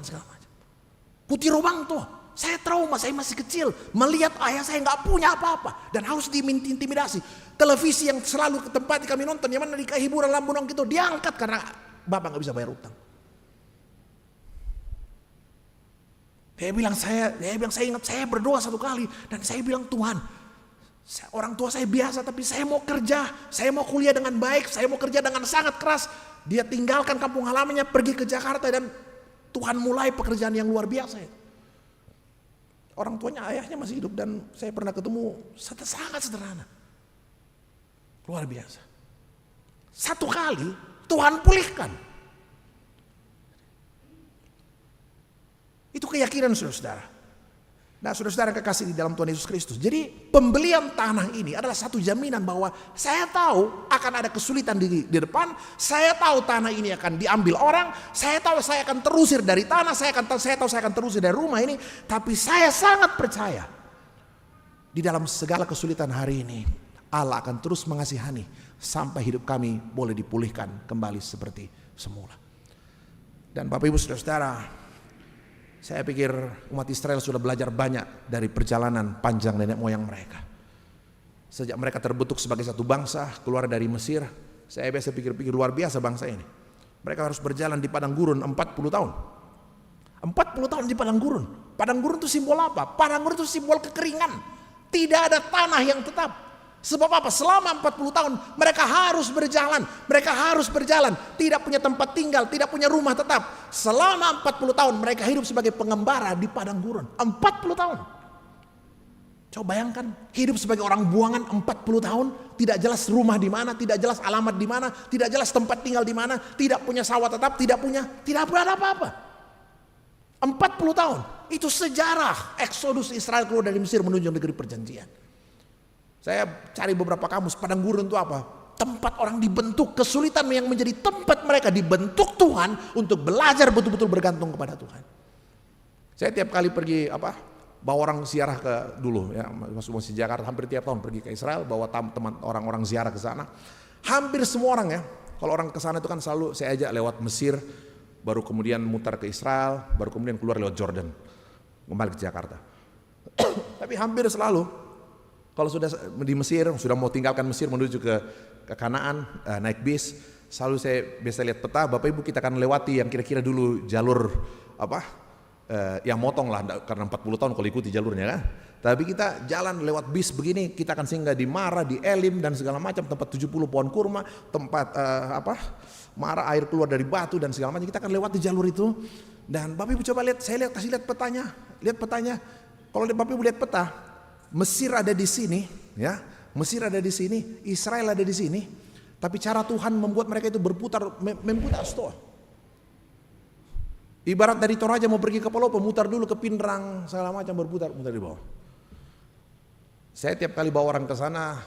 Speaker 2: Kutiru bang tuh. Saya trauma, saya masih kecil, melihat ayah saya nggak punya apa-apa dan harus diintimidasi. Televisi yang selalu ke tempat kami nonton, yang mana di hiburan lambunong gitu, diangkat karena bapak nggak bisa bayar utang. Saya bilang saya ingat saya berdoa satu kali dan saya bilang Tuhan, orang tua saya biasa tapi saya mau kerja, saya mau kuliah dengan baik, saya mau kerja dengan sangat keras. Dia tinggalkan kampung halamannya pergi ke Jakarta dan Tuhan mulai pekerjaan yang luar biasa itu. Orang tuanya ayahnya masih hidup dan saya pernah ketemu sangat sederhana. Luar biasa. Satu kali Tuhan pulihkan. Itu keyakinan saudara-saudara. Nah saudara-saudara yang kekasih di dalam Tuhan Yesus Kristus. Jadi pembelian tanah ini adalah satu jaminan bahwa saya tahu akan ada kesulitan di depan. Saya tahu tanah ini akan diambil orang. Saya tahu saya akan terusir dari tanah. Saya tahu saya akan terusir dari rumah ini. Tapi saya sangat percaya di dalam segala kesulitan hari ini Allah akan terus mengasihani sampai hidup kami boleh dipulihkan kembali seperti semula. Dan Bapak Ibu saudara-saudara, saya pikir umat Israel sudah belajar banyak dari perjalanan panjang nenek moyang mereka. Sejak mereka terbentuk sebagai satu bangsa, keluar dari Mesir, saya biasa pikir-pikir luar biasa bangsa ini. Mereka harus berjalan di padang gurun 40 tahun. 40 tahun di padang gurun. Padang gurun itu simbol apa? Padang gurun itu simbol kekeringan. Tidak ada tanah yang tetap. Sebab apa? Selama 40 tahun mereka harus berjalan. Mereka harus berjalan. Tidak punya tempat tinggal, tidak punya rumah tetap. Selama 40 tahun mereka hidup sebagai pengembara di padang gurun. 40 tahun. Coba bayangkan hidup sebagai orang buangan 40 tahun. Tidak jelas rumah di mana, tidak jelas alamat di mana, tidak jelas tempat tinggal di mana, tidak punya sawah tetap, tidak punya ada apa-apa. 40 tahun. Itu sejarah Exodus Israel keluar dari Mesir menuju negeri perjanjian. Saya cari beberapa kamus, padang gurun itu apa? Tempat orang dibentuk, kesulitan yang menjadi tempat mereka dibentuk Tuhan untuk belajar betul-betul bergantung kepada Tuhan. Saya tiap kali pergi bawa orang ziarah ke dulu ya, masuk di Jakarta hampir tiap tahun pergi ke Israel, bawa teman orang-orang ziarah ke sana. Hampir semua orang ya, kalau orang ke sana itu kan selalu saya ajak lewat Mesir, baru kemudian mutar ke Israel, baru kemudian keluar lewat Jordan, kembali ke Jakarta. Tapi hampir selalu kalau sudah di Mesir, sudah mau tinggalkan Mesir menuju ke Kanaan, naik bis, selalu saya biasa lihat peta, Bapak Ibu kita akan lewati yang kira-kira dulu jalur yang motong lah, karena 40 tahun kalau ikuti jalurnya kan. Tapi kita jalan lewat bis begini, kita akan singgah di Mara, di Elim dan segala macam, tempat 70 pohon kurma, tempat Mara air keluar dari batu dan segala macam, kita akan lewati jalur itu. Dan Bapak Ibu coba lihat, kasih lihat petanya. Kalau Bapak Ibu lihat peta, Mesir ada di sini, ya. Mesir ada di sini, Israel ada di sini. Tapi cara Tuhan membuat mereka itu berputar, memutar stoa. Ibarat dari Toraja mau pergi ke Palopo, mutar dulu ke Pindrang, segala macam mutar di bawah. Saya tiap kali bawa orang ke sana,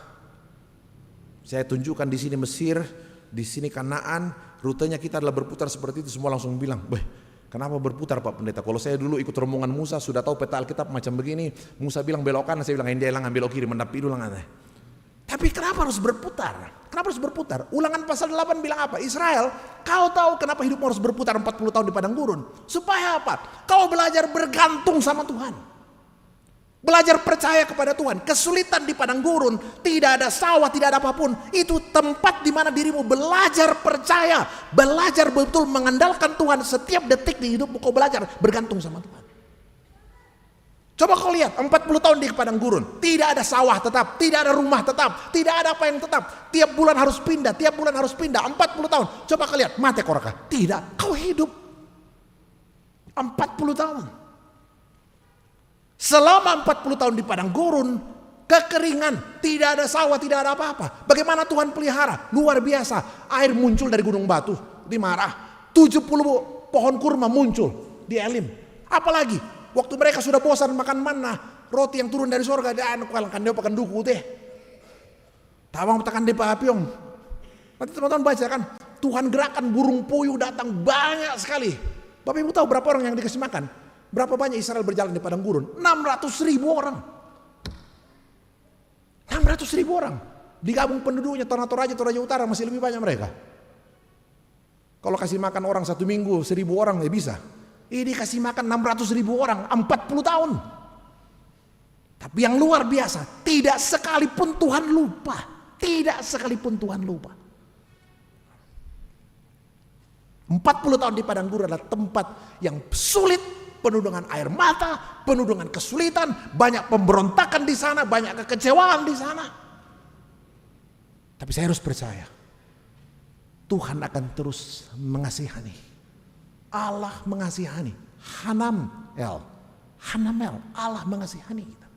Speaker 2: saya tunjukkan di sini Mesir, di sini Kanaan, rutenya kita adalah berputar seperti itu. Semua langsung bilang, kenapa berputar Pak Pendeta? Kalau saya dulu ikut rombongan Musa sudah tahu peta Alkitab macam begini. Musa bilang belok kanan, saya bilang dia ambil kiri, mendapi dulu lah. Tapi Tapi kenapa harus berputar? Kenapa harus berputar? Ulangan pasal 8 bilang apa? Israel, kau tahu kenapa hidupmu harus berputar 40 tahun di padang gurun? Supaya apa? Kau belajar bergantung sama Tuhan. Belajar percaya kepada Tuhan. Kesulitan di padang gurun, tidak ada sawah, tidak ada apapun. Itu tempat di mana dirimu belajar percaya. Belajar betul mengandalkan Tuhan. Setiap detik di hidupmu kau belajar bergantung sama Tuhan. Coba kau lihat 40 tahun di padang gurun, tidak ada sawah tetap, tidak ada rumah tetap, tidak ada apa yang tetap. Tiap bulan harus pindah, 40 tahun. Coba kau lihat, mati koraka. Tidak, kau hidup 40 tahun. Selama 40 tahun di padang gurun, kekeringan, tidak ada sawah, tidak ada apa-apa. Bagaimana Tuhan pelihara? Luar biasa. Air muncul dari gunung batu di Marah. 70 pohon kurma muncul di Elim. Apalagi? Waktu mereka sudah bosan makan manna, roti yang turun dari sorga, dan kalangkan dia pakan duku teh. Tawang tekan di papiong. Nanti teman-teman baca kan, Tuhan gerakan burung puyuh datang banyak sekali. Bapak Ibu tahu berapa orang yang dikasih makan? Berapa banyak Israel berjalan di padang gurun? 600.000 orang. 600.000 orang. Digabung penduduknya Toraja Utara masih lebih banyak mereka. Kalau kasih makan orang 1 minggu 1.000 orang ya bisa. Ini kasih makan 600.000 orang 40 tahun. Tapi yang luar biasa, tidak sekalipun Tuhan lupa. Tidak sekalipun Tuhan lupa. 40 tahun di padang gurun adalah tempat yang sulit, penuh dengan air mata, penuh dengan kesulitan, banyak pemberontakan di sana, banyak kekecewaan di sana. Tapi saya harus percaya, Tuhan akan terus mengasihani. Allah mengasihani. Hanamel, Allah mengasihani kita.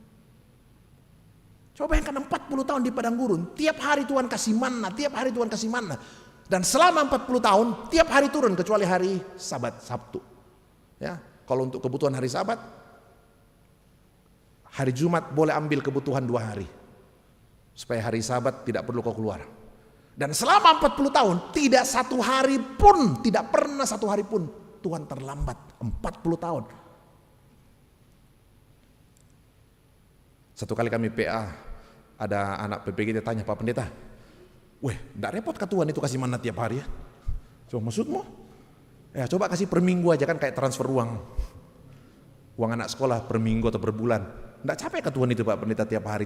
Speaker 2: Coba bayangkan 40 tahun di padang gurun, tiap hari Tuhan kasih manna, Dan selama 40 tahun, tiap hari turun kecuali hari Sabat, Sabtu. Ya, kalau untuk kebutuhan hari Sabat, hari Jumat boleh ambil kebutuhan 2 hari. Supaya hari Sabat tidak perlu kau keluar. Dan selama 40 tahun, tidak pernah satu hari pun Tuhan terlambat. 40 tahun. Satu kali kami PA, ada anak PPG dia tanya, Pak Pendeta, enggak repot ke Tuhan itu kasih manna tiap hari ya? Coba maksudmu? Ya coba kasih per minggu aja, kan kayak transfer uang anak sekolah per minggu atau per bulan. Enggak capek ke Tuhan itu Pak Pendeta tiap hari.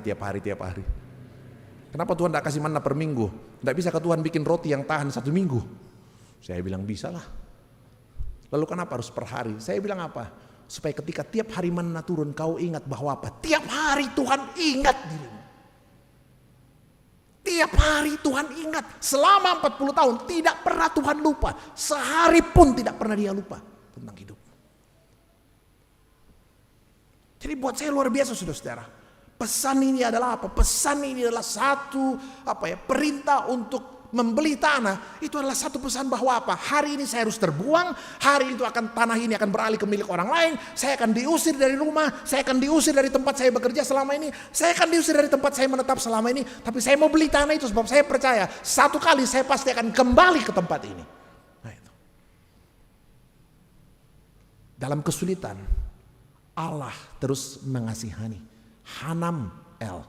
Speaker 2: Kenapa Tuhan enggak kasih manna per minggu? Enggak bisa ke Tuhan bikin roti yang tahan 1 minggu? Saya bilang bisa lah. Lalu kenapa harus per hari? Saya bilang apa? Supaya ketika tiap hari manna turun kau ingat bahwa apa? Tiap hari Tuhan ingat dirimu. Tiap hari Tuhan ingat. Selama 40 tahun tidak pernah Tuhan lupa. Sehari pun tidak pernah dia lupa tentang hidup. Jadi buat saya luar biasa saudara-saudara. Pesan ini adalah apa? Pesan ini adalah satu perintah untuk membeli tanah. Itu adalah satu pesan bahwa apa? Hari ini saya harus terbuang, hari itu tanah ini akan beralih ke milik orang lain, saya akan diusir dari rumah, saya akan diusir dari tempat saya bekerja selama ini, saya akan diusir dari tempat saya menetap selama ini, tapi saya mau beli tanah itu sebab saya percaya satu kali saya pasti akan kembali ke tempat ini. Nah itu. Dalam kesulitan Allah terus mengasihani. Hanamel.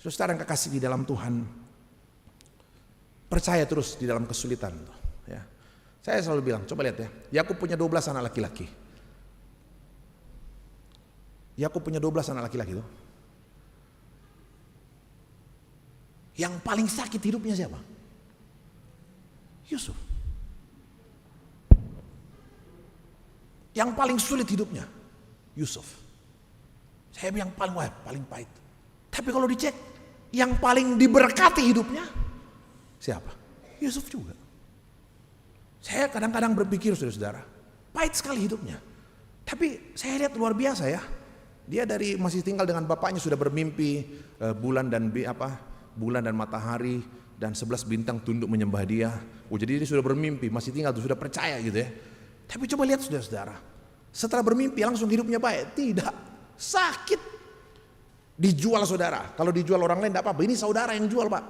Speaker 2: Saudara yang kekasih di dalam Tuhan, percaya terus di dalam kesulitan. Ya. Saya selalu bilang, coba lihat ya. Yakub punya 12 anak laki-laki. Tuh. Yang paling sakit hidupnya siapa? Yusuf. Yang paling sulit hidupnya Yusuf. Saya bilang paling pahit. Tapi kalau dicek, yang paling diberkati hidupnya siapa? Yusuf juga. Saya kadang-kadang berpikir saudara-saudara, pahit sekali hidupnya. Tapi saya lihat luar biasa ya. Dia masih tinggal dengan bapaknya sudah bermimpi bulan dan matahari dan 11 bintang tunduk menyembah dia. Jadi dia sudah bermimpi, masih tinggal sudah percaya gitu ya. Tapi coba lihat saudara-saudara, setelah bermimpi langsung hidupnya baik? Tidak, sakit. Dijual saudara. Kalau dijual orang lain tidak apa-apa. Ini saudara yang jual Pak.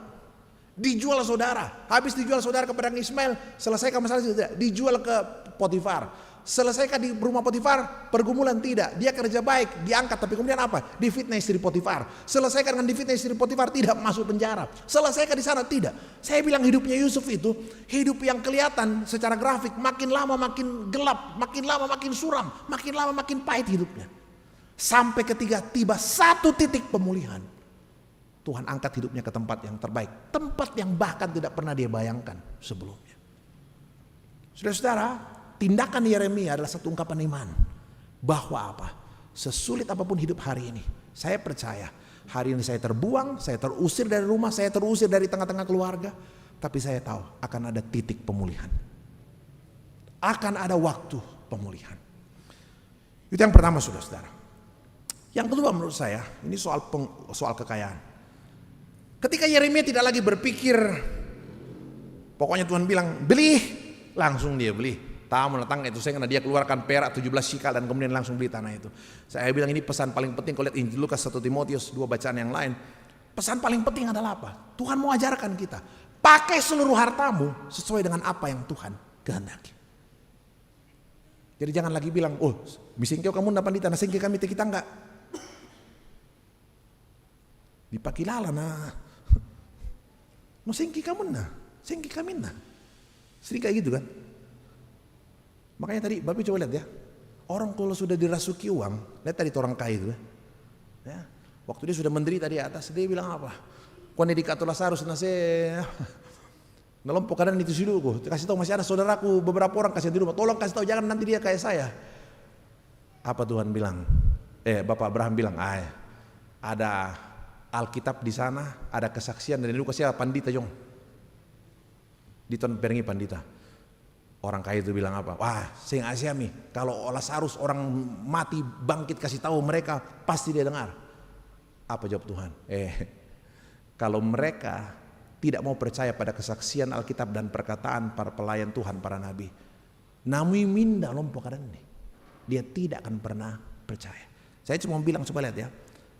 Speaker 2: Dijual saudara. Habis dijual saudara ke pedang Ismail, selesaikan masalah itu. Dijual ke Potifar. Selesaikan di rumah Potifar, pergumulan tidak. Dia kerja baik, diangkat, tapi kemudian apa? Difitnah istri Potifar. Selesaikan dengan difitnah istri Potifar, tidak masuk penjara. Selesaikan di sana, tidak. Saya bilang hidupnya Yusuf itu hidup yang kelihatan secara grafik makin lama makin gelap, makin lama makin suram, makin lama makin pahit hidupnya. Sampai ketika tiba satu titik pemulihan, Tuhan angkat hidupnya ke tempat yang terbaik, tempat yang bahkan tidak pernah dia bayangkan sebelumnya. Saudara-saudara, tindakan Yeremia adalah satu ungkapan iman bahwa apa? Sesulit apapun hidup hari ini, saya percaya hari ini saya terbuang, saya terusir dari rumah, saya terusir dari tengah-tengah keluarga, tapi saya tahu akan ada titik pemulihan. Akan ada waktu pemulihan. Itu yang pertama, saudara-saudara. Yang kedua menurut saya, ini soal kekayaan. Ketika Yeremia tidak lagi berpikir, pokoknya Tuhan bilang beli, langsung dia beli. Tamu datang itu saya karena dia keluarkan perak 17 shikal dan kemudian langsung beli tanah itu. Saya bilang ini pesan paling penting kalau lihat Injil Lukas 1 Timotius 2 bacaan yang lain. Pesan paling penting adalah apa? Tuhan mau ajarkan kita, pakai seluruh hartamu sesuai dengan apa yang Tuhan kehendaki. Jadi jangan lagi bilang, oh misingkau kamu dapat di tanah, singkir kami kita enggak. Dipakilala nah. No singkir kamu nah, singkir kami nah. Sering kayak gitu kan. Makanya tadi Bapak coba lihat ya, orang kalau sudah dirasuki uang, lihat tadi orang kaya itu ya. Waktu dia sudah menderita di atas, dia bilang apa? Kau dedikator Lazarus nase ngelompok kadang itu dulu, kasih tahu masih ada saudaraku beberapa orang kasih di rumah, tolong kasih tahu jangan nanti dia kayak saya. Apa Tuhan bilang? Bapak Abraham bilang, ada Alkitab di sana, ada kesaksian dari Lukas ya pandita jong. Diton perengi pandita. Orang kaya itu bilang apa? Wah, sing asyami. Kalau Lazarus orang mati bangkit kasih tahu mereka pasti dia dengar. Apa jawab Tuhan? Kalau mereka tidak mau percaya pada kesaksian Alkitab dan perkataan para pelayan Tuhan, para nabi, nami minda lompok kadang ini, dia tidak akan pernah percaya. Saya cuma bilang coba lihat ya,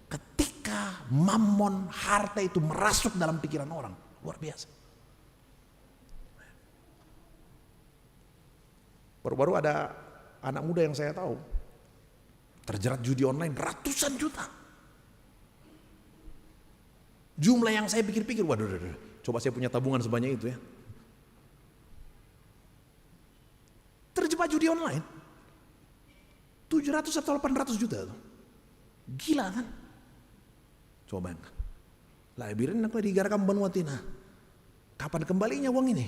Speaker 2: ketika mammon harta itu merasuk dalam pikiran orang, luar biasa. Baru-baru ada anak muda yang saya tahu terjerat judi online ratusan juta. Jumlah yang saya pikir-pikir, waduh, coba saya punya tabungan sebanyak itu ya. Terjebak judi online 700 atau 800 juta tuh. Gila kan? Coba bayangkan. Lah biarin aku digarakan Banuatina. Kapan kembalinya uang ini?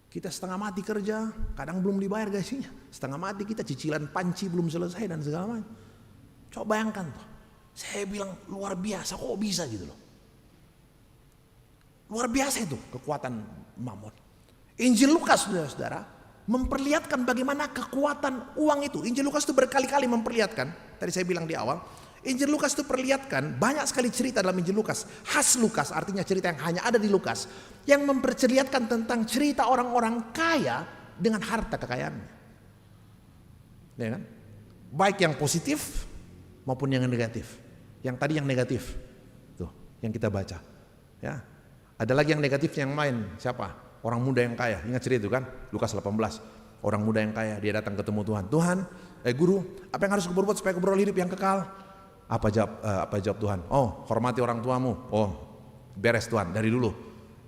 Speaker 2: Kita setengah mati kerja, kadang belum dibayar gajinya. Setengah mati kita cicilan panci belum selesai dan segala macam. Coba bayangkan tuh. Saya bilang luar biasa, kok bisa gitu loh. Luar biasa itu kekuatan Mammon. Injil Lukas saudara memperlihatkan bagaimana kekuatan uang itu. Injil Lukas itu berkali-kali memperlihatkan. Tadi saya bilang di awal, Injil Lukas itu perlihatkan banyak sekali cerita dalam Injil Lukas. Khas Lukas artinya cerita yang hanya ada di Lukas, yang memperlihatkan tentang cerita orang-orang kaya dengan harta kekayaannya. Ya kan? Baik yang positif maupun yang negatif. Yang tadi yang negatif, tuh yang kita baca. Ya, ada lagi yang negatif yang main. Siapa? Orang muda yang kaya. Ingat cerita itu kan? Lukas 18. Orang muda yang kaya dia datang ketemu Tuhan. Tuhan, guru, apa yang harus aku berbuat supaya aku beroleh hidup yang kekal? Apa jawab Tuhan? Oh, hormati orang tuamu. Oh, beres Tuhan dari dulu.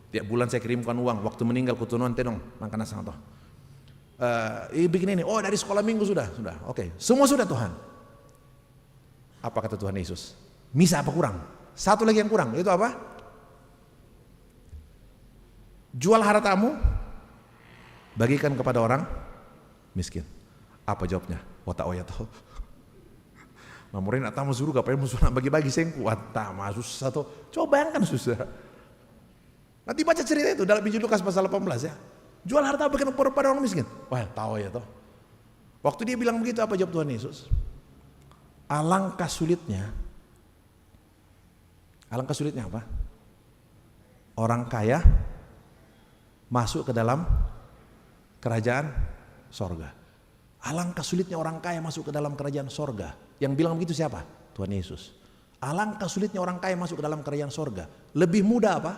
Speaker 2: Tiap bulan saya kirimkan uang. Waktu meninggal kutunuan tenong, makan nasi toh. Bikin ini. Oh, dari sekolah minggu sudah. Oke, semua sudah Tuhan. Apa kata Tuhan Yesus? Misa apa kurang? Satu lagi yang kurang, itu apa? Jual hartamu, bagikan kepada orang miskin. Apa jawabnya? Wata oya tahu. Mamurin atau suruh gapain musuh bagi-bagi sengku. Wata masuk satu. Coba bayangkan susah. Nanti baca cerita itu dalam Injil Lukas pasal 18 ya. Jual harta bagikan kepada orang miskin. Wah tahu ya toh. Waktu dia bilang begitu apa jawab Tuhan Yesus? Alangkah sulitnya apa? Orang kaya masuk ke dalam kerajaan sorga. Alangkah sulitnya orang kaya masuk ke dalam kerajaan sorga. Yang bilang begitu siapa? Tuhan Yesus. Alangkah sulitnya orang kaya masuk ke dalam kerajaan sorga. Lebih mudah apa?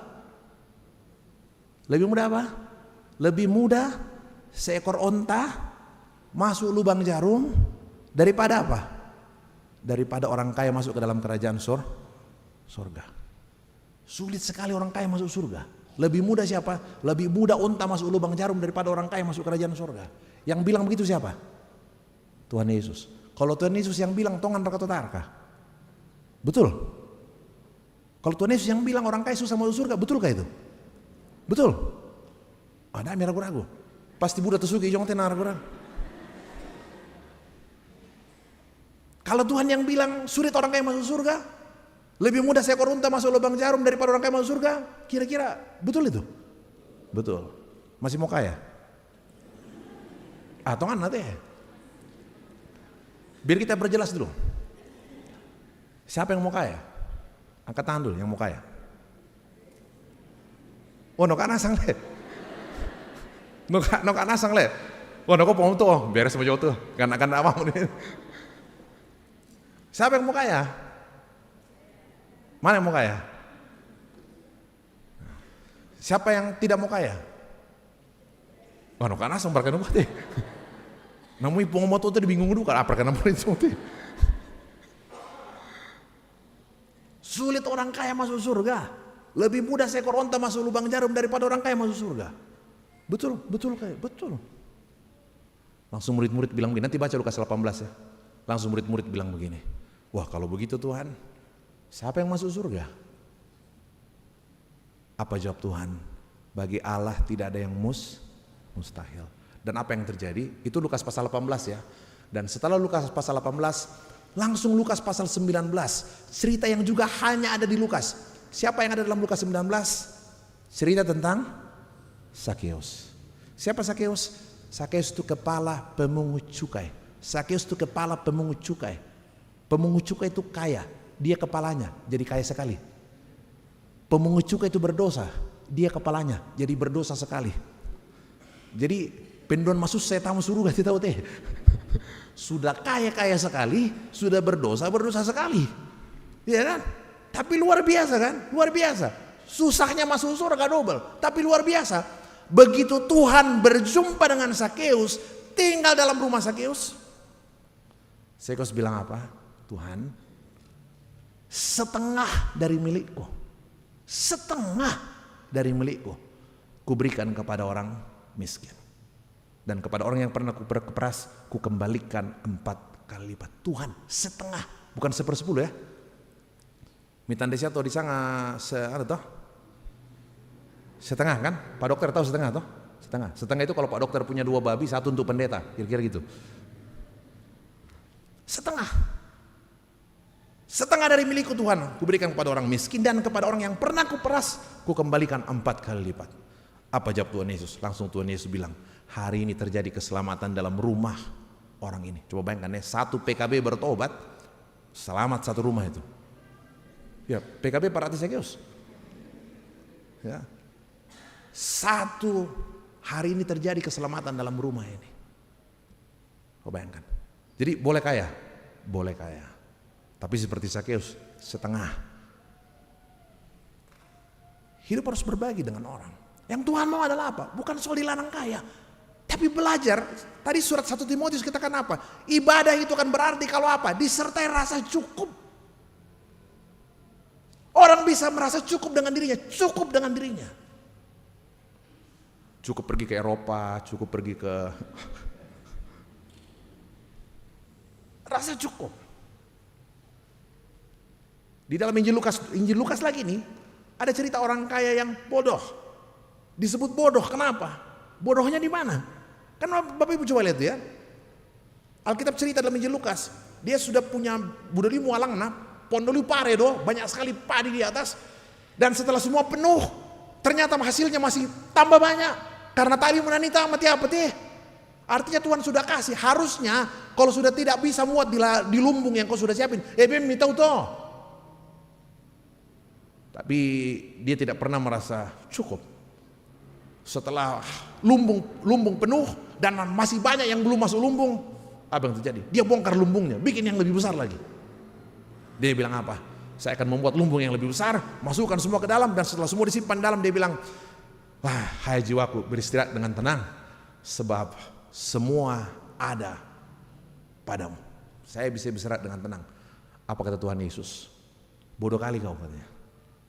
Speaker 2: Lebih mudah seekor onta masuk lubang jarum daripada apa? Daripada orang kaya masuk ke dalam kerajaan surga. Sulit sekali orang kaya masuk surga. Lebih mudah siapa? Lebih mudah unta masuk lubang jarum daripada orang kaya masuk kerajaan surga. Yang bilang begitu siapa? Tuhan Yesus. Kalau Tuhan Yesus yang bilang tongan berkata-tarka, betul? Kalau Tuhan Yesus yang bilang orang kaya susah masuk surga, betulkah itu? Betul? Ada yang ragu-ragu. Pasti budak tersugi jong tena ragu-ragu. Kalau Tuhan yang bilang sulit orang kaya masuk surga, lebih mudah seekor unta masuk lubang jarum daripada orang kaya masuk surga, kira-kira betul itu? Betul. Masih mau kaya? Atau kan nanti? Biar kita berjelas dulu. Siapa yang mau kaya? Angkat tangan dulu yang mau kaya. Oh, no kan asang le. No kan asang le. Oh, no kok mau tuh, beres sama jauh tuh. Kan akan apa nih? Siapa yang mau kaya? Mana yang mau kaya? Siapa yang tidak mau kaya? Oh, no kan asang berkan apa teh? Namun ibu ngomong tuh bingung dulu kan apa karena itu. Sulit orang kaya masuk surga. Lebih mudah seekor onta masuk lubang jarum daripada orang kaya masuk surga. Betul kayak betul. Langsung murid-murid bilang begini, nanti baca Lukas 18 ya. Langsung murid-murid bilang begini, wah kalau begitu Tuhan, siapa yang masuk surga? Apa jawab Tuhan? Bagi Allah tidak ada yang mustahil. Dan apa yang terjadi? Itu Lukas pasal 18 ya. Dan setelah Lukas pasal 18, langsung Lukas pasal 19. Cerita yang juga hanya ada di Lukas. Siapa yang ada dalam Lukas 19? Cerita tentang Sakeus. Siapa Sakeus? Sakeus itu kepala pemungut cukai. Sakeus itu kepala pemungut cukai. Pemungut cukai itu kaya, dia kepalanya jadi kaya sekali. Pemungut cukai itu berdosa, dia kepalanya jadi berdosa sekali. Jadi penduan masuk saya tahu suruh gak tahu teh. Sudah kaya sekali, sudah berdosa sekali. Iya kan? Tapi luar biasa kan? Luar biasa. Susahnya masuk surga double, tapi luar biasa. Begitu Tuhan berjumpa dengan Sakeus, tinggal dalam rumah Sakeus. Sakeus bilang apa? Tuhan, setengah dari milikku. Setengah dari milikku kuberikan kepada orang miskin. Dan kepada orang yang pernah kuperas, ku kembalikan 4 kali lipat. Tuhan, setengah, bukan 1/10 ya. Mitandesi atau di sana setengah kan? Pak dokter tahu setengah toh? Setengah itu kalau Pak dokter punya 2 babi, 1 untuk pendeta, kira-kira gitu. Setengah dari milikku Tuhan, kuberikan kepada orang miskin dan kepada orang yang pernah kuperas, ku kembalikan 4 kali lipat. Apa jawab Tuhan Yesus? Langsung Tuhan Yesus bilang, hari ini terjadi keselamatan dalam rumah orang ini. Coba bayangkan ya, 1 PKB bertobat, selamat 1 rumah itu. Ya, PKB para Sakeus. Ya. 1 hari ini terjadi keselamatan dalam rumah ini. Coba bayangkan. Jadi boleh kaya? Boleh kaya. Tapi seperti Sakeus, setengah. Hidup harus berbagi dengan orang. Yang Tuhan mau adalah apa? Bukan soal dilarang kaya, tapi belajar. Tadi surat 1 Timotius katakan apa? Ibadah itu kan berarti kalau apa? Disertai rasa cukup. Orang bisa merasa cukup dengan dirinya. Cukup pergi ke Eropa, cukup pergi ke rasa cukup. Di dalam Injil Lukas lagi nih, ada cerita orang kaya yang bodoh. Disebut bodoh, kenapa? Bodohnya di mana? Kan Bapak Ibu coba lihat ya. Alkitab cerita dalam Injil Lukas, dia sudah punya budali mualang pondoli pare do, banyak sekali padi di atas. Dan setelah semua penuh, ternyata hasilnya masih tambah banyak. Karena tali menanita mati apa teh? Artinya Tuhan sudah kasih. Harusnya kalau sudah tidak bisa muat di lumbung yang kau sudah siapin, minta toh. Tapi dia tidak pernah merasa cukup. Setelah lumbung penuh dan masih banyak yang belum masuk lumbung, apa yang terjadi? Dia bongkar lumbungnya, bikin yang lebih besar lagi. Dia bilang apa? Saya akan membuat lumbung yang lebih besar, masukkan semua ke dalam, dan setelah semua disimpan dalam, dia bilang, wah, hai jiwaku, beristirahat dengan tenang, sebab semua ada padamu. Saya bisa berserat dengan tenang. Apa kata Tuhan Yesus? Bodoh kali kau katanya.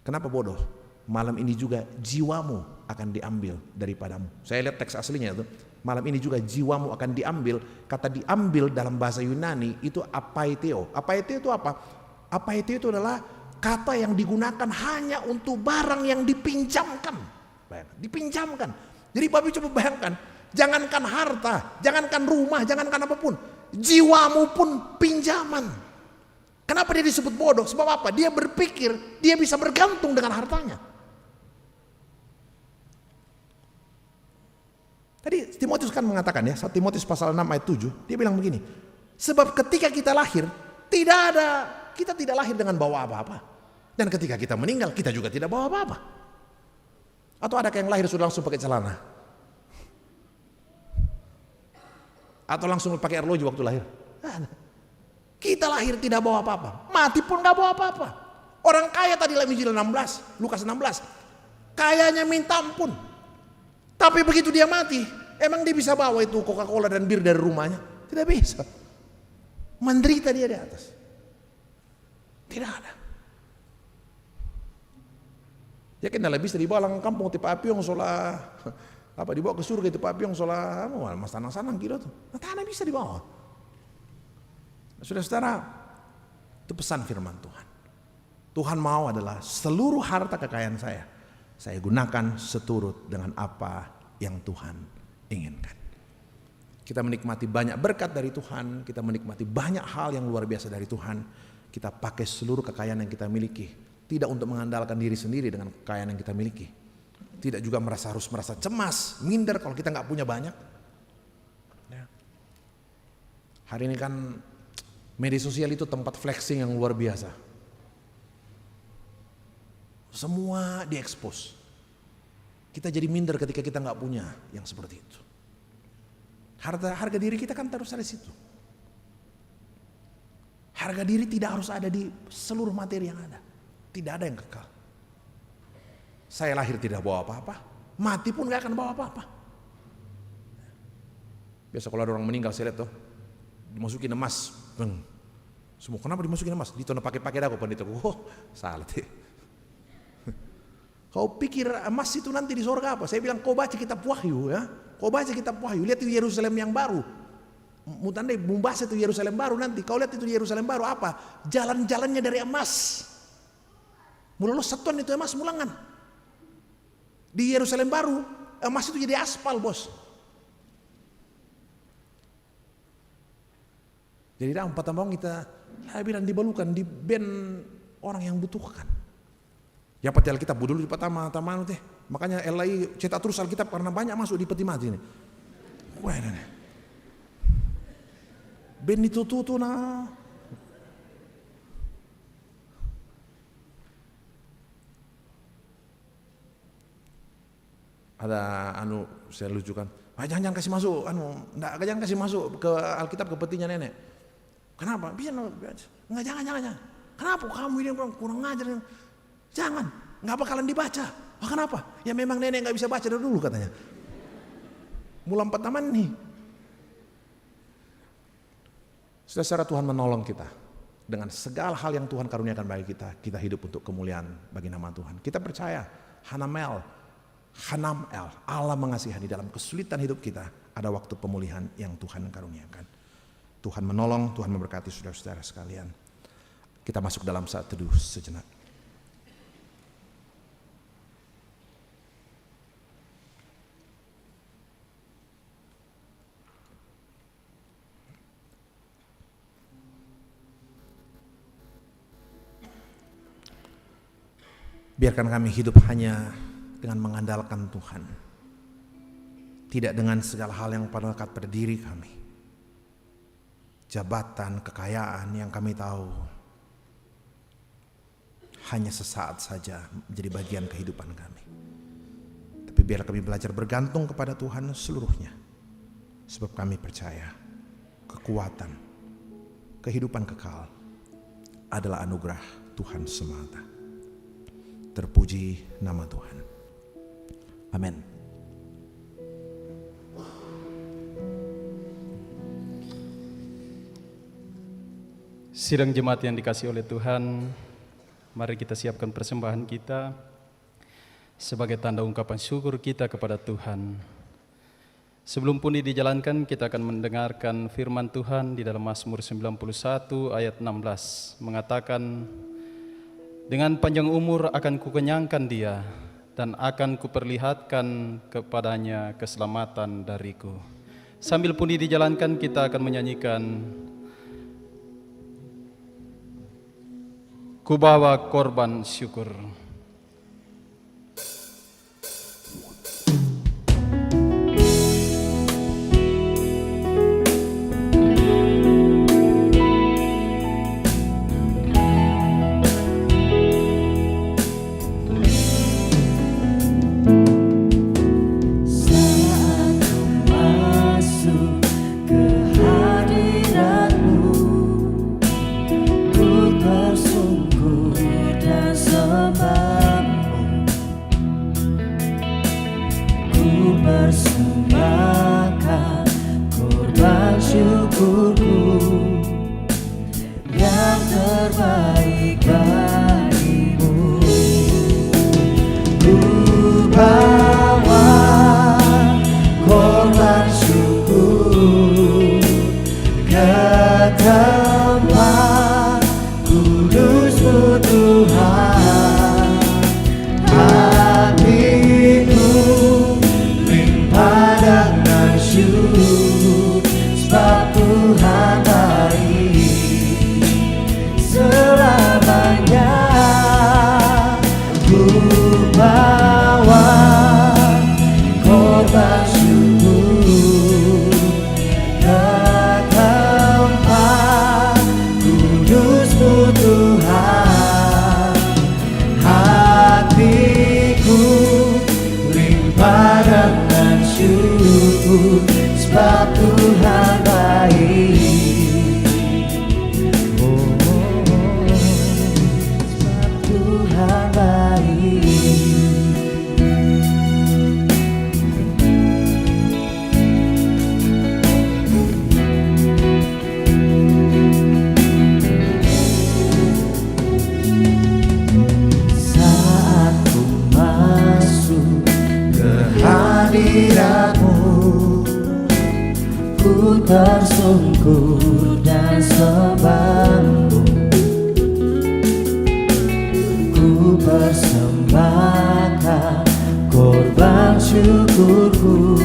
Speaker 2: Kenapa bodoh? Malam ini juga jiwamu akan diambil daripadamu. Saya lihat teks aslinya itu. Malam ini juga jiwamu akan diambil. Kata diambil dalam bahasa Yunani itu apaiteo. Apaiteo itu apa? Apaiteo itu adalah kata yang digunakan hanya untuk barang yang dipinjamkan. Bayangkan, dipinjamkan. Jadi Bapak coba bayangkan, jangankan harta, jangankan rumah, jangankan apapun, jiwamu pun pinjaman. Kenapa dia disebut bodoh? Sebab apa? Dia berpikir dia bisa bergantung dengan hartanya. Tadi Timotius kan mengatakan ya, 1 Timotius pasal 6 ayat 7, dia bilang begini, sebab ketika kita lahir, kita tidak lahir dengan bawa apa-apa. Dan ketika kita meninggal, kita juga tidak bawa apa-apa. Atau ada yang lahir sudah langsung pakai celana? Atau langsung pakai arloji waktu lahir? Kita lahir tidak bawa apa-apa, mati pun gak bawa apa-apa. Orang kaya tadi dalam Injil 16, Lukas 16, kayanya minta ampun. Tapi begitu dia mati, emang dia bisa bawa itu Coca-Cola dan bir dari rumahnya? Tidak bisa. Menderita dia di atas. Tidak ada. Ya kan tidak bisa dibawa lang kampung tipe api yang solah apa dibawa ke surga tipe api yang solah mas tanang-sanang gitu tuh. Nah, tanah bisa dibawa. Saudara-saudara, itu pesan firman Tuhan. Tuhan mau adalah seluruh harta kekayaan saya gunakan seturut dengan apa yang Tuhan inginkan. Kita menikmati banyak berkat dari Tuhan, kita menikmati banyak hal yang luar biasa dari Tuhan. Kita pakai seluruh kekayaan yang kita miliki, tidak untuk mengandalkan diri sendiri dengan kekayaan yang kita miliki. Tidak juga harus merasa cemas, minder kalau kita nggak punya banyak. Ya. Hari ini kan media sosial itu tempat flexing yang luar biasa. Semua diekspos. Kita jadi minder ketika kita nggak punya yang seperti itu. Harga diri kita kan terus ada di situ. Harga diri tidak harus ada di seluruh materi yang ada. Tidak ada yang kekal. Saya lahir tidak bawa apa-apa, mati pun gak akan bawa apa-apa. Biasa kalau ada orang meninggal saya lihat tuh, dimasukin emas, semua kenapa dimasukin emas? Ditono pakai aku pendeta. Oh, salah deh. Kau pikir emas itu nanti di surga apa? Saya bilang kau baca kitab Wahyu ya. Kau baca kitab Wahyu, lihat itu Yerusalem yang baru. Mutandai membahas itu Yerusalem baru nanti. Kau lihat itu Yerusalem baru apa? Jalan-jalannya dari emas. Mula satuan itu emas mulangan. Di Yerusalem baru emas itu jadi aspal bos. Jadi dalam patambang kita bilang dibalukan di band orang yang butuhkan. Ya peti Alkitab dulu di pertama teh. Makanya LAI cetak terus Alkitab karena banyak masuk di peti mati ini. Wah ini. Ben itu tuh nah. Ada saya lucukan. Jangan kasih masuk jangan kasih masuk ke Alkitab ke petinya nenek. Kenapa? Bisa enggak jangan. Kenapa kamu ini kurang ngajar? Jangan, nggak bakalan dibaca. Kenapa? Ya memang nenek nggak bisa baca dari dulu katanya. Mula 4 taman nih. Saudara Tuhan menolong kita dengan segala hal yang Tuhan karuniakan bagi kita. Kita hidup untuk kemuliaan bagi nama Tuhan. Kita percaya Hanamel, Allah mengasihani dalam kesulitan hidup kita. Ada waktu pemulihan yang Tuhan karuniakan. Tuhan menolong, Tuhan memberkati saudara-saudara sekalian. Kita masuk dalam saat teduh sejenak. Biarkan kami hidup hanya dengan mengandalkan Tuhan. Tidak dengan segala hal yang melekat pada diri kami. Jabatan, kekayaan yang kami tahu hanya sesaat saja menjadi bagian kehidupan kami. Tapi biar kami belajar bergantung kepada Tuhan seluruhnya. Sebab kami percaya kekuatan, kehidupan kekal adalah anugerah Tuhan semata. Terpuji nama Tuhan. Amin.
Speaker 1: Sidang jemaat yang dikasihi oleh Tuhan, mari kita siapkan persembahan kita sebagai tanda ungkapan syukur kita kepada Tuhan. Sebelum pundi dijalankan, kita akan mendengarkan firman Tuhan di dalam Mazmur 91 ayat 16, mengatakan, dengan panjang umur akan kukenyangkan dia, dan akan kuperlihatkan kepadanya keselamatan dariku. Sambil pundi dijalankan, kita akan menyanyikan Ku bawa korban syukur.
Speaker 3: Persembahkan korban syukurku yang terbaik bagimu. Ku bawa korban syukur ke tempat kudus-Mu Tuhan. Hatiku dengan syukur, sebab Tuhan baik selamanya. Ku bawa korban syukur ke tempat kudus-Mu Tuhan. Hatiku limpah dengan syukur, sebab Tuhan baik. Sebab Tuhan baik. Saat ku masuk ke hadirat-Mu, ku tersungkur dan sembah-Mu. Ku persembahkan korban syukurku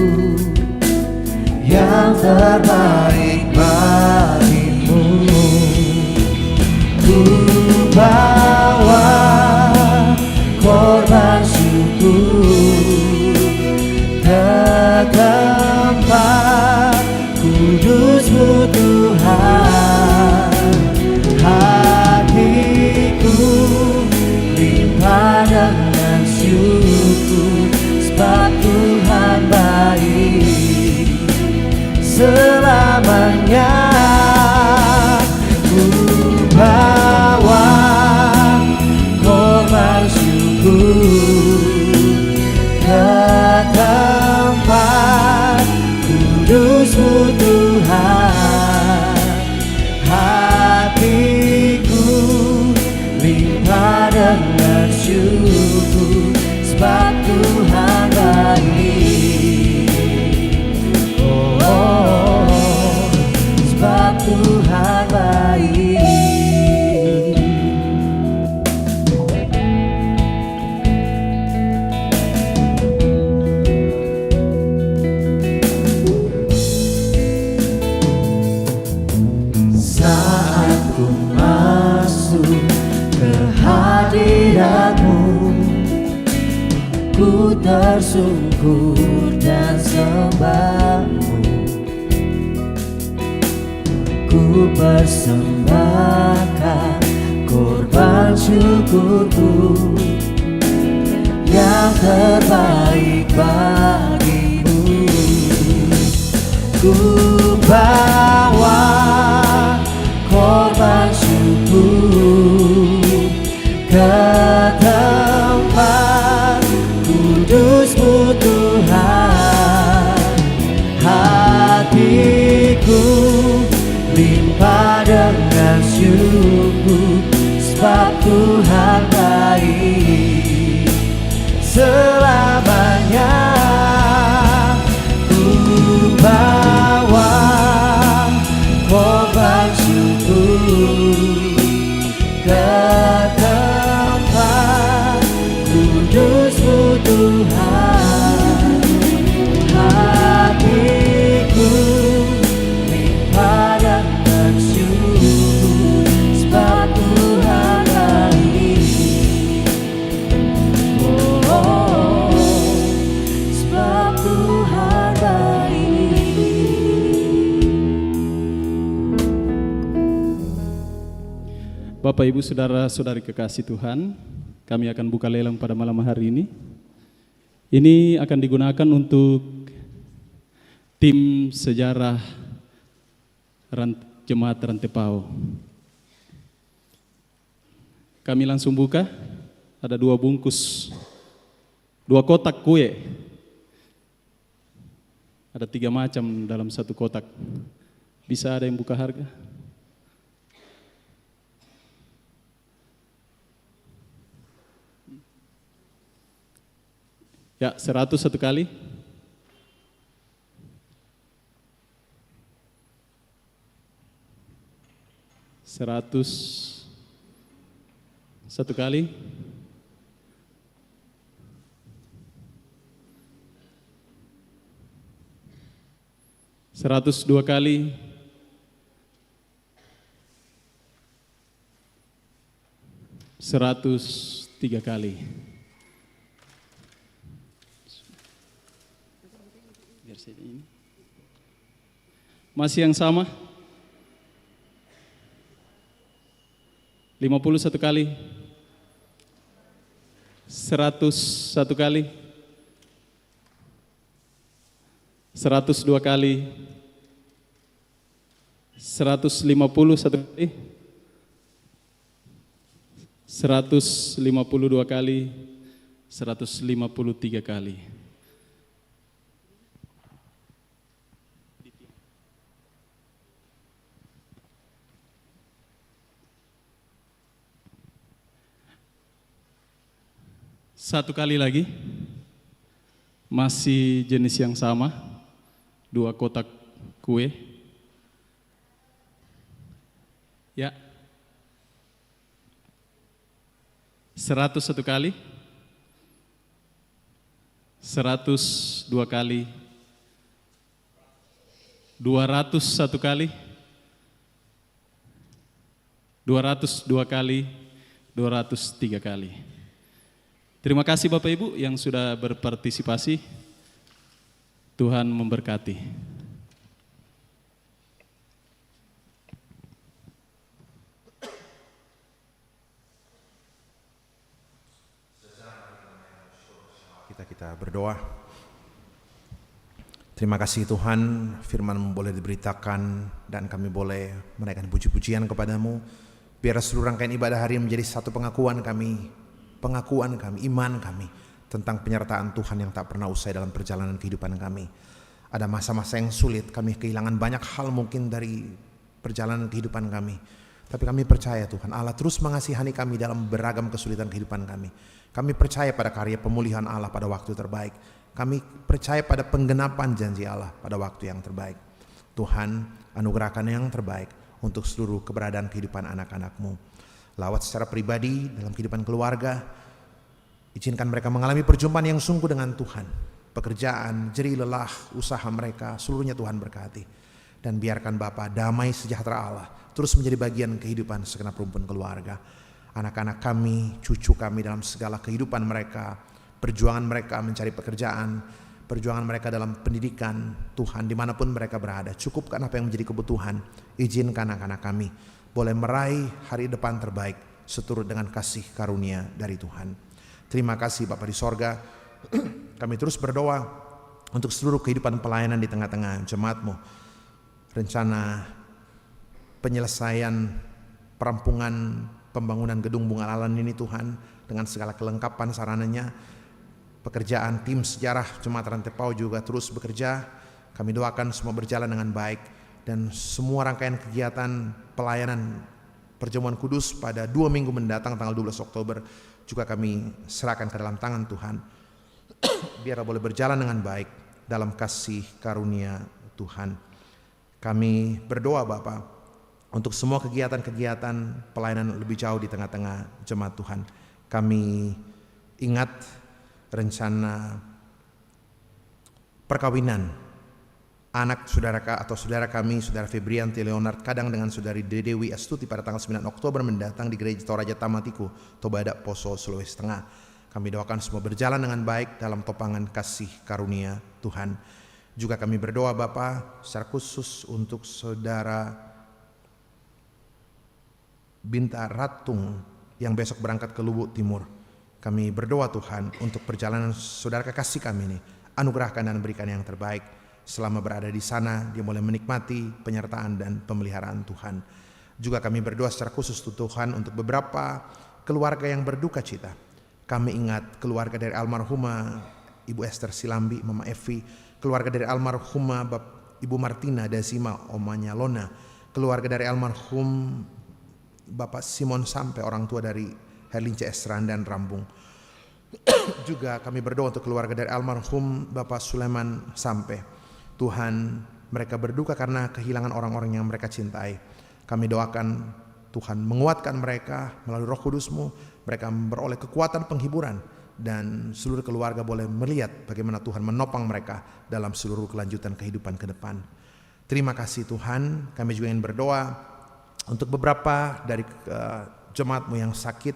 Speaker 3: yang terbaik bagimu. Ku bawa korban syukur ke tempat kudus-Mu Tuhan. Hatiku limpah dengan syukur, sebab Tuhan baik selamanya. Ku bawa korban syukur ke tempat kudus-Mu Tuhan. Hatiku limpah dengan syukur, sebab Tuhan baik. Oh, sebab Tuhan baik. Saat ku masuk ke hadirat-Mu, ku tersungkur dan sembah-Mu. Ku persembahkan korban syukurku yang terbaik bagimu. Ku bawa korban syukur ke tempat kudus-Mu Tuhan. Hatiku limpah dengan syukur,
Speaker 1: Bapak Ibu Saudara-saudari kekasih Tuhan, kami akan buka lelang pada malam hari ini. Ini akan digunakan untuk tim sejarah Jemaat Rantepao. Kami langsung buka, ada 2 bungkus, 2 kotak kue. Ada 3 macam dalam satu kotak. Bisa ada yang buka harga? Ya, 100 satu kali. Satu kali. 102 kali. 103 kali. Biar saya ini. Masih yang sama. 51 kali. 101 kali. 102 kali. 151 kali. 152 kali. 153 kali. Satu kali lagi, masih jenis yang sama, 2 kotak kue. Ya, 101 kali, 102 kali, 201 kali, 202 kali, 203 kali. Terima kasih Bapak Ibu yang sudah berpartisipasi. Tuhan memberkati.
Speaker 2: Kita berdoa. Terima kasih Tuhan, firman boleh diberitakan dan kami boleh menaikkan puji-pujian kepadamu. Biar seluruh rangkaian ibadah hari ini menjadi satu pengakuan kami, iman kami tentang penyertaan Tuhan yang tak pernah usai dalam perjalanan kehidupan kami. Ada masa-masa yang sulit, kami kehilangan banyak hal mungkin dari perjalanan kehidupan kami. Tapi kami percaya Tuhan Allah terus mengasihani kami dalam beragam kesulitan kehidupan kami. Kami percaya pada karya pemulihan Allah pada waktu terbaik. Kami percaya pada penggenapan janji Allah pada waktu yang terbaik. Tuhan anugerahkan yang terbaik untuk seluruh keberadaan kehidupan anak-anak-Mu. Lawat secara pribadi dalam kehidupan keluarga, izinkan mereka mengalami perjumpaan yang sungguh dengan Tuhan. Pekerjaan, jerih lelah, usaha mereka, seluruhnya Tuhan berkati. Dan biarkan Bapa damai sejahtera Allah terus menjadi bagian kehidupan segenap rumpun keluarga. Anak-anak kami, cucu kami dalam segala kehidupan mereka, perjuangan mereka mencari pekerjaan, perjuangan mereka dalam pendidikan, Tuhan dimanapun mereka berada, cukupkan apa yang menjadi kebutuhan. Izinkan anak-anak kami boleh meraih hari depan terbaik seturut dengan kasih karunia dari Tuhan. Terima kasih Bapa di sorga. Kami terus berdoa untuk seluruh kehidupan pelayanan di tengah-tengah jemaat-Mu. Rencana penyelesaian perampungan pembangunan gedung Bunga Lalan ini Tuhan, dengan segala kelengkapan sarananya. Pekerjaan tim sejarah Jemaat Rantepao juga terus bekerja. Kami doakan semua berjalan dengan baik. Dan semua rangkaian kegiatan pelayanan perjamuan kudus pada 2 minggu mendatang tanggal 12 Oktober juga kami serahkan ke dalam tangan Tuhan. Biar boleh berjalan dengan baik dalam kasih karunia Tuhan. Kami berdoa Bapa untuk semua kegiatan-kegiatan pelayanan lebih jauh di tengah-tengah jemaat Tuhan. Kami ingat rencana perkawinan anak saudara atau saudara kami, saudara Febrianti Leonard Kadang dengan saudari Dedewi Astuti pada tanggal 9 Oktober mendatang di Gereja Toraja Tamatiku, Tobadak, Poso, Sulawesi Tengah. Kami doakan semua berjalan dengan baik dalam topangan kasih karunia Tuhan. Juga kami berdoa Bapa secara khusus untuk saudara Binta Ratung yang besok berangkat ke Lubuk Timur. Kami berdoa Tuhan untuk perjalanan saudara kekasih kami ini. Anugerahkan dan berikan yang terbaik. Selama berada di sana, dia boleh menikmati penyertaan dan pemeliharaan Tuhan. Juga kami berdoa secara khusus Tuhan untuk beberapa keluarga yang berduka cita. Kami ingat keluarga dari almarhumah Ibu Esther Silambi, Mama Evi, keluarga dari almarhumah Ibu Martina Dazima, omanya Lona, keluarga dari almarhum Bapak Simon Sampai, orang tua dari Herlince Esran dan Rambung. Juga kami berdoa untuk keluarga dari almarhum Bapak Sulaiman Sampai. Tuhan, mereka berduka karena kehilangan orang-orang yang mereka cintai. Kami doakan Tuhan menguatkan mereka melalui Roh Kudus-Mu, mereka beroleh kekuatan penghiburan, dan seluruh keluarga boleh melihat bagaimana Tuhan menopang mereka dalam seluruh kelanjutan kehidupan ke depan. Terima kasih Tuhan. Kami juga ingin berdoa untuk beberapa dari jemaat-Mu yang sakit,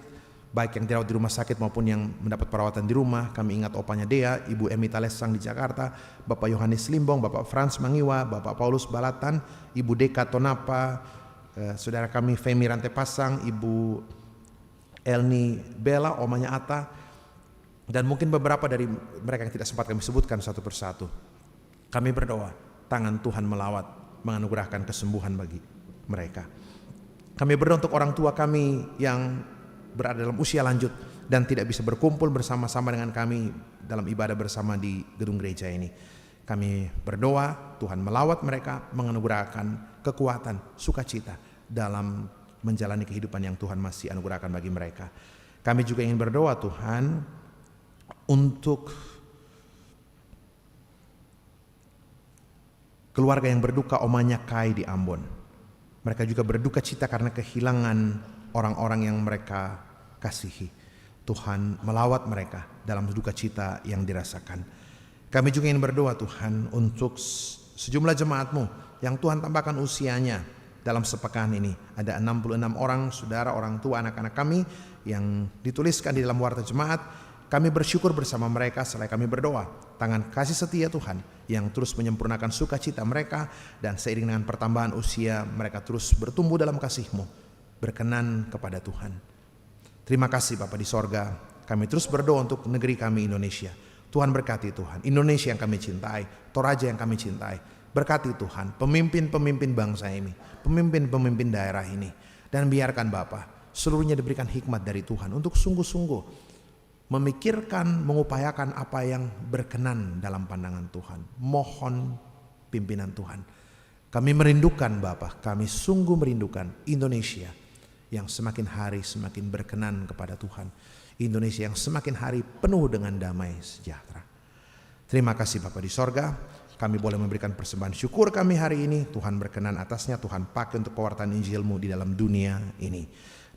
Speaker 2: baik yang dirawat di rumah sakit maupun yang mendapat perawatan di rumah. Kami ingat opanya Dea, Ibu Emi Talesang di Jakarta, Bapak Yohanes Limbong, Bapak Frans Mangiwa, Bapak Paulus Balatan, Ibu Deka Tonapa, saudara kami Femi Rante Pasang, Ibu Elni Bella, omanya Ata, dan mungkin beberapa dari mereka yang tidak sempat kami sebutkan satu persatu. Kami berdoa, tangan Tuhan melawat, menganugerahkan kesembuhan bagi mereka. Kami berdoa untuk orang tua kami yang berada dalam usia lanjut dan tidak bisa berkumpul bersama-sama dengan kami dalam ibadah bersama di gedung gereja ini. Kami berdoa Tuhan melawat mereka, menganugerahkan kekuatan, sukacita dalam menjalani kehidupan yang Tuhan masih anugerahkan bagi mereka. Kami juga ingin berdoa Tuhan untuk keluarga yang berduka omanya Kai di Ambon. Mereka juga berduka cita karena kehilangan orang-orang yang mereka kasihi. Tuhan melawat mereka dalam duka cita yang dirasakan. Kami juga ingin berdoa Tuhan untuk sejumlah jemaat-Mu yang Tuhan tambahkan usianya dalam sepekan ini. Ada 66 orang saudara, orang tua, anak-anak kami yang dituliskan di dalam warta jemaat. Kami bersyukur bersama mereka setelah kami berdoa. Tangan kasih setia Tuhan yang terus menyempurnakan sukacita mereka, dan seiring dengan pertambahan usia mereka terus bertumbuh dalam kasih-Mu, berkenan kepada Tuhan. Terima kasih Bapa di sorga. Kami terus berdoa untuk negeri kami Indonesia. Tuhan berkati Tuhan, Indonesia yang kami cintai, Toraja yang kami cintai. Berkati Tuhan pemimpin-pemimpin bangsa ini, pemimpin-pemimpin daerah ini. Dan biarkan Bapa seluruhnya diberikan hikmat dari Tuhan untuk sungguh-sungguh memikirkan, mengupayakan apa yang berkenan dalam pandangan Tuhan. Mohon pimpinan Tuhan. Kami merindukan Bapa, kami sungguh merindukan Indonesia yang semakin hari semakin berkenan kepada Tuhan. Indonesia yang semakin hari penuh dengan damai sejahtera. Terima kasih Bapa di sorga. Kami boleh memberikan persembahan syukur kami hari ini. Tuhan berkenan atasnya. Tuhan pakai untuk pewartaan Injil-Mu di dalam dunia ini.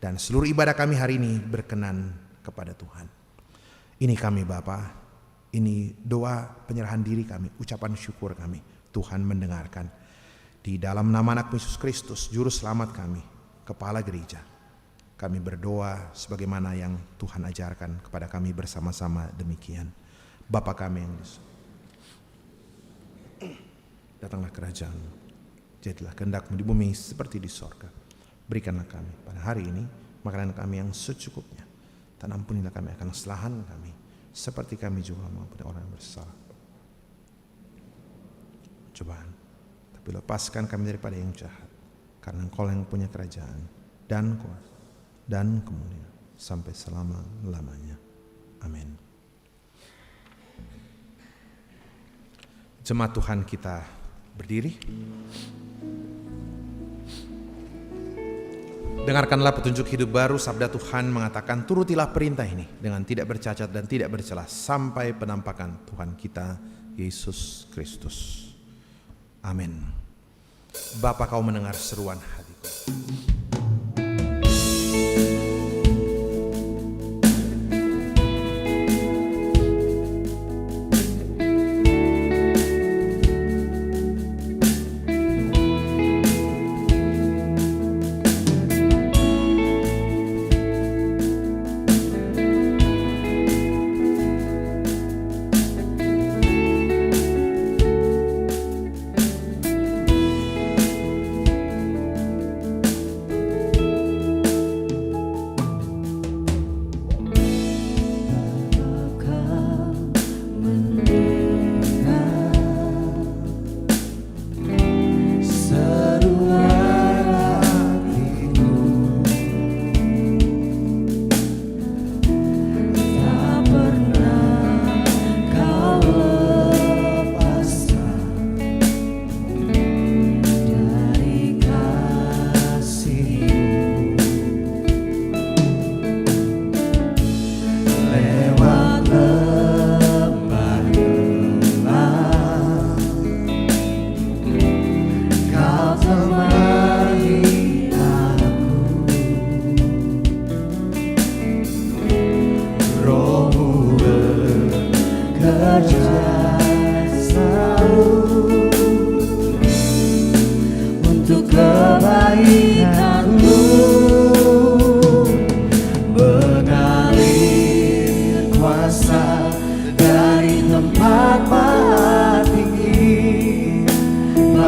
Speaker 2: Dan seluruh ibadah kami hari ini berkenan kepada Tuhan. Ini kami Bapa, ini doa penyerahan diri kami, ucapan syukur kami. Tuhan mendengarkan. Di dalam nama anak Yesus Kristus, Juru Selamat kami, Kepala Gereja, kami berdoa sebagaimana yang Tuhan ajarkan kepada kami bersama-sama demikian. Bapa kami yang di surga, datanglah kerajaan-Mu, jadilah kehendak-Mu di bumi seperti di sorga. Berikanlah kami pada hari ini makanan kami yang secukupnya. Dan ampunilah kami akan kesalahan kami, seperti kami juga mengampuni orang yang bersalah. Cobaan, tapi lepaskan kami daripada yang jahat, karena Engkau yang punya kerajaan dan kuasa dan kemuliaan sampai selama-lamanya. Amin. Jemaat Tuhan, kita berdiri. Dengarkanlah petunjuk hidup baru. Sabda Tuhan mengatakan, turutilah perintah ini dengan tidak bercacat dan tidak bercelah sampai penampakan Tuhan kita Yesus Kristus. Amin. Bapa, Kau mendengar seruan hatiku.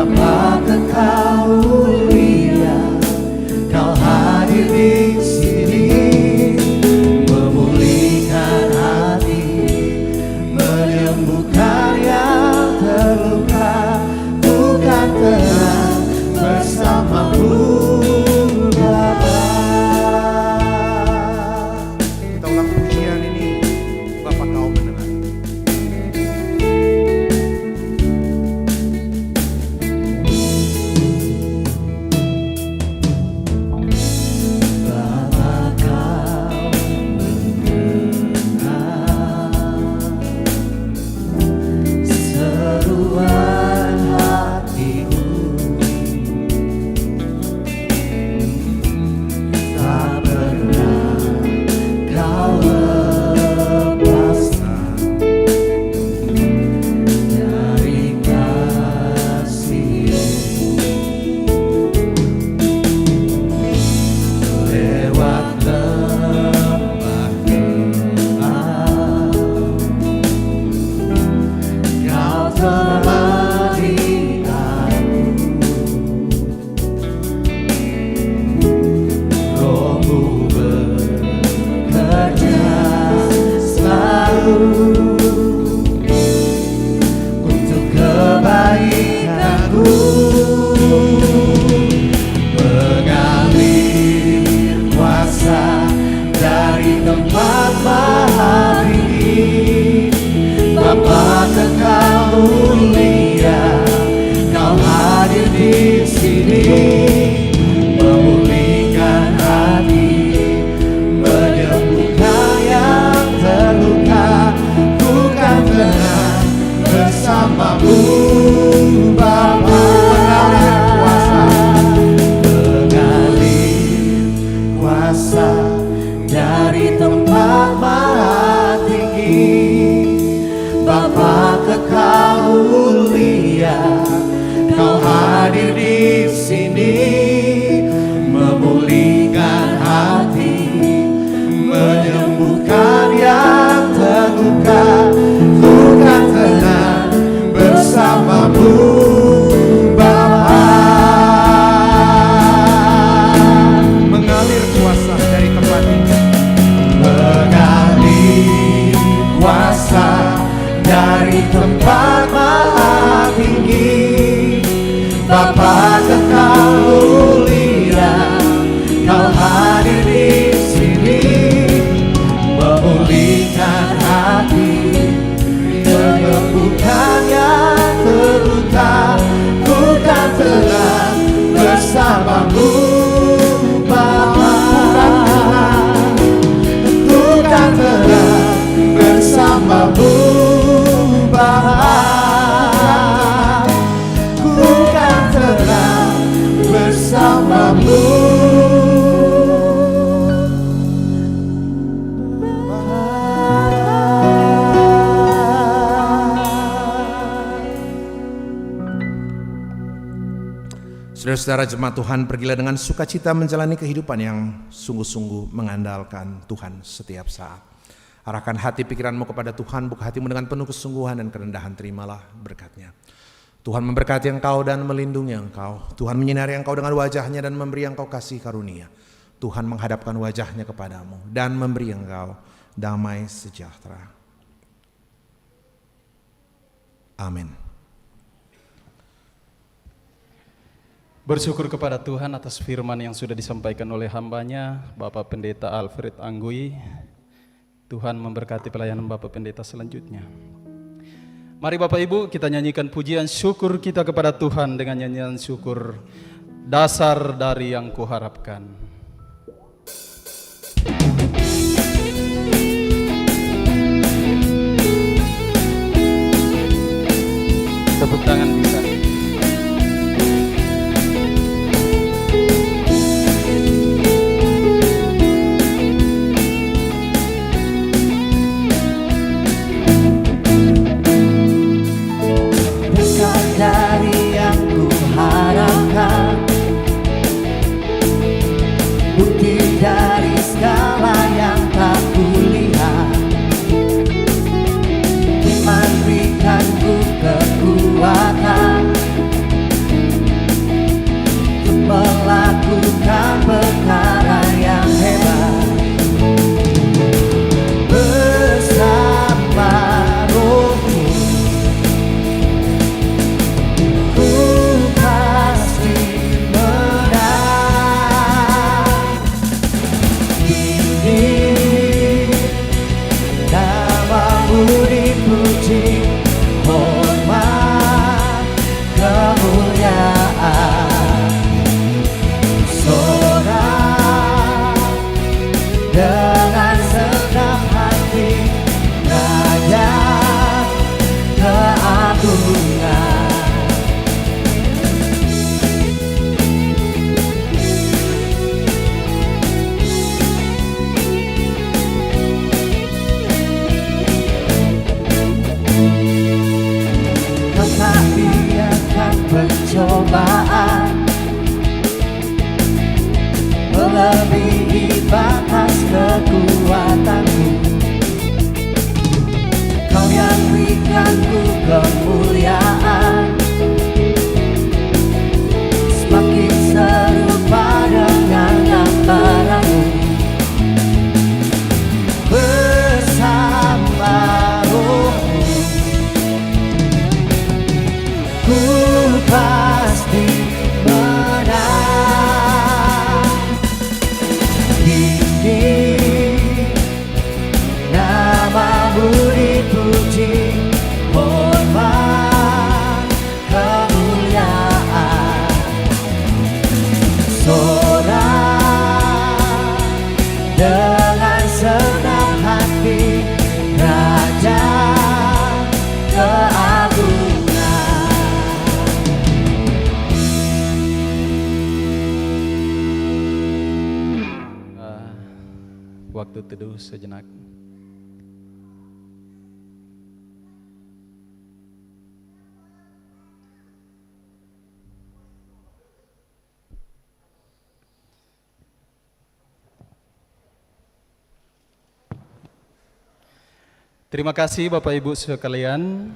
Speaker 3: Bapa kekal mulia, Kau hadir di sini, memulihkan hati, menyembuhkan yang terluka, bukan tenang bersamamu Bapa.
Speaker 2: Kita ulang pujian ini, Bapa Kau mendengar.
Speaker 3: Bapa Kau mendengar seruan hatiku, tak pernah Kau lepaskan dari kasih-Mu. Lewat lembah gelap, Kau temani aku, Roh-Mu bekerja selalu untuk kebaikanku, mengalir kuasa dari tempat maha tinggi. Bapa kekal mulia, Kau hadir di sini, memulihkan hati, menyembuhkan yang terluka, bukan tenang bersamamu Bapa. Mengalir kuasa dari tempat maha tinggi. Bapa kekal mulia, Kau hadir di sini, memulihkan hati, menyembuhkan yang terluka, bukan tenang bersamamu Bapa.
Speaker 2: Mengalir kuasa dari tempat tinggi.
Speaker 3: Mengalir kuasa dari tempat maha tinggi. Bapa kekal mulia, Kau hadir di sini, memulihkan hati, menyembuhkan yang terluka, bukan tenang bersamamu Bapa. Bukan tenang bersamamu Bapa, bukan tenang bersamamu
Speaker 2: Saudara-saudara jemaat Tuhan, pergilah dengan sukacita menjalani kehidupan yang sungguh-sungguh mengandalkan Tuhan setiap saat. Arahkan hati pikiranmu kepada Tuhan, buka hatimu dengan penuh kesungguhan dan kerendahan, terimalah berkat-Nya. Tuhan memberkati engkau dan melindungi engkau. Tuhan menyinari engkau dengan wajah-Nya dan memberi engkau kasih karunia. Tuhan menghadapkan wajah-Nya kepadamu dan memberi engkau damai sejahtera. Amin.
Speaker 1: Bersyukur kepada Tuhan atas firman yang sudah disampaikan oleh hamba-Nya, Bapak Pendeta Alfred Anggui. Tuhan memberkati pelayanan Bapak Pendeta selanjutnya. Mari Bapak Ibu, kita nyanyikan pujian syukur kita kepada Tuhan dengan nyanyian syukur dasar dari yang kuharapkan. Tepuk tangan bisa.
Speaker 3: dari yang kuharapkan, bukti dari segala yang tak kulihat. Iman berikanku kekuatan cobaan melebihi batas kekuatanku. Kau yang berikanku kemuliaan, semakin serupa dengan gambaranmu. Bersama Rohmu ku pasti menang. Kini namamu dipuji, hormat kemuliaan. Sorak dengan senang hati Raja keagungan.
Speaker 1: Waktu teduh sejenak. Terima kasih Bapak Ibu sekalian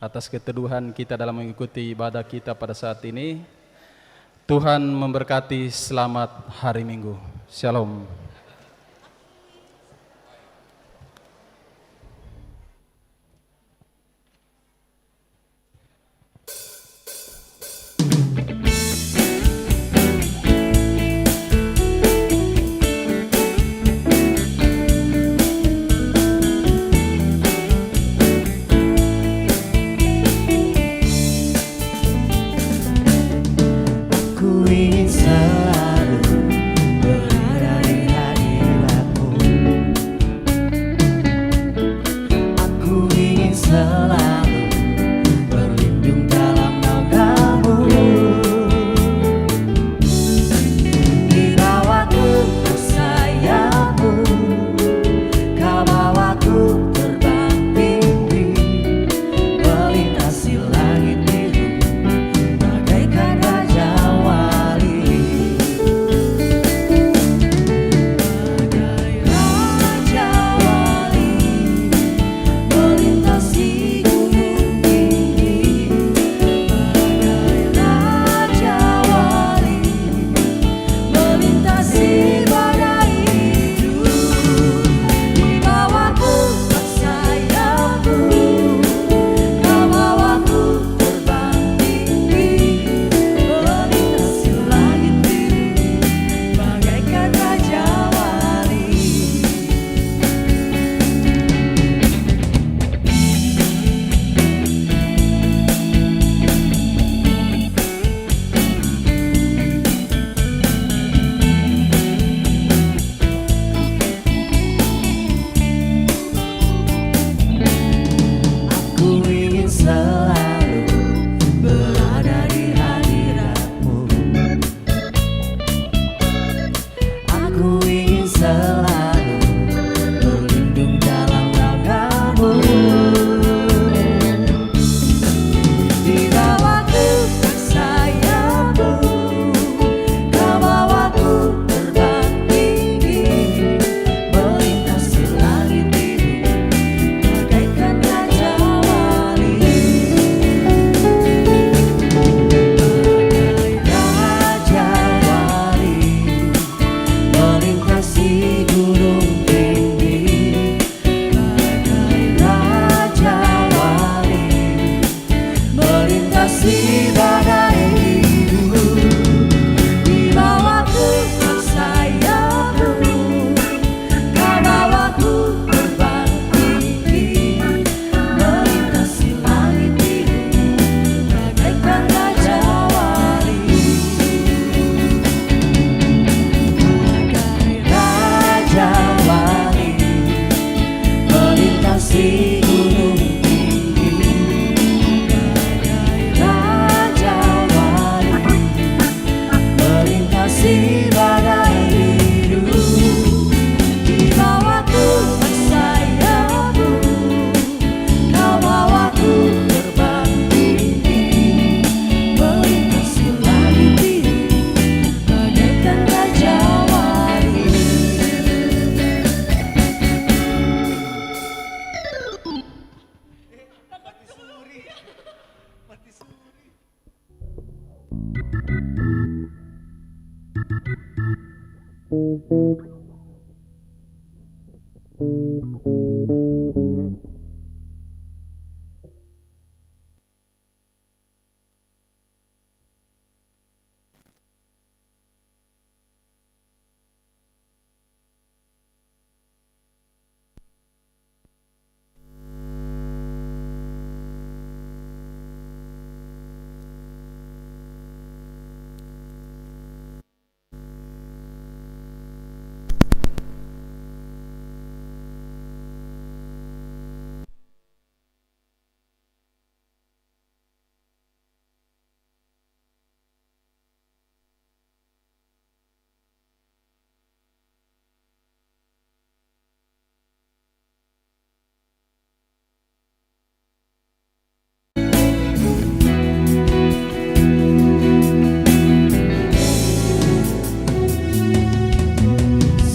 Speaker 1: atas keteduhan kita dalam mengikuti ibadah kita pada saat ini. Tuhan memberkati, selamat hari Minggu. Shalom.
Speaker 3: Ku ingin selalu berada di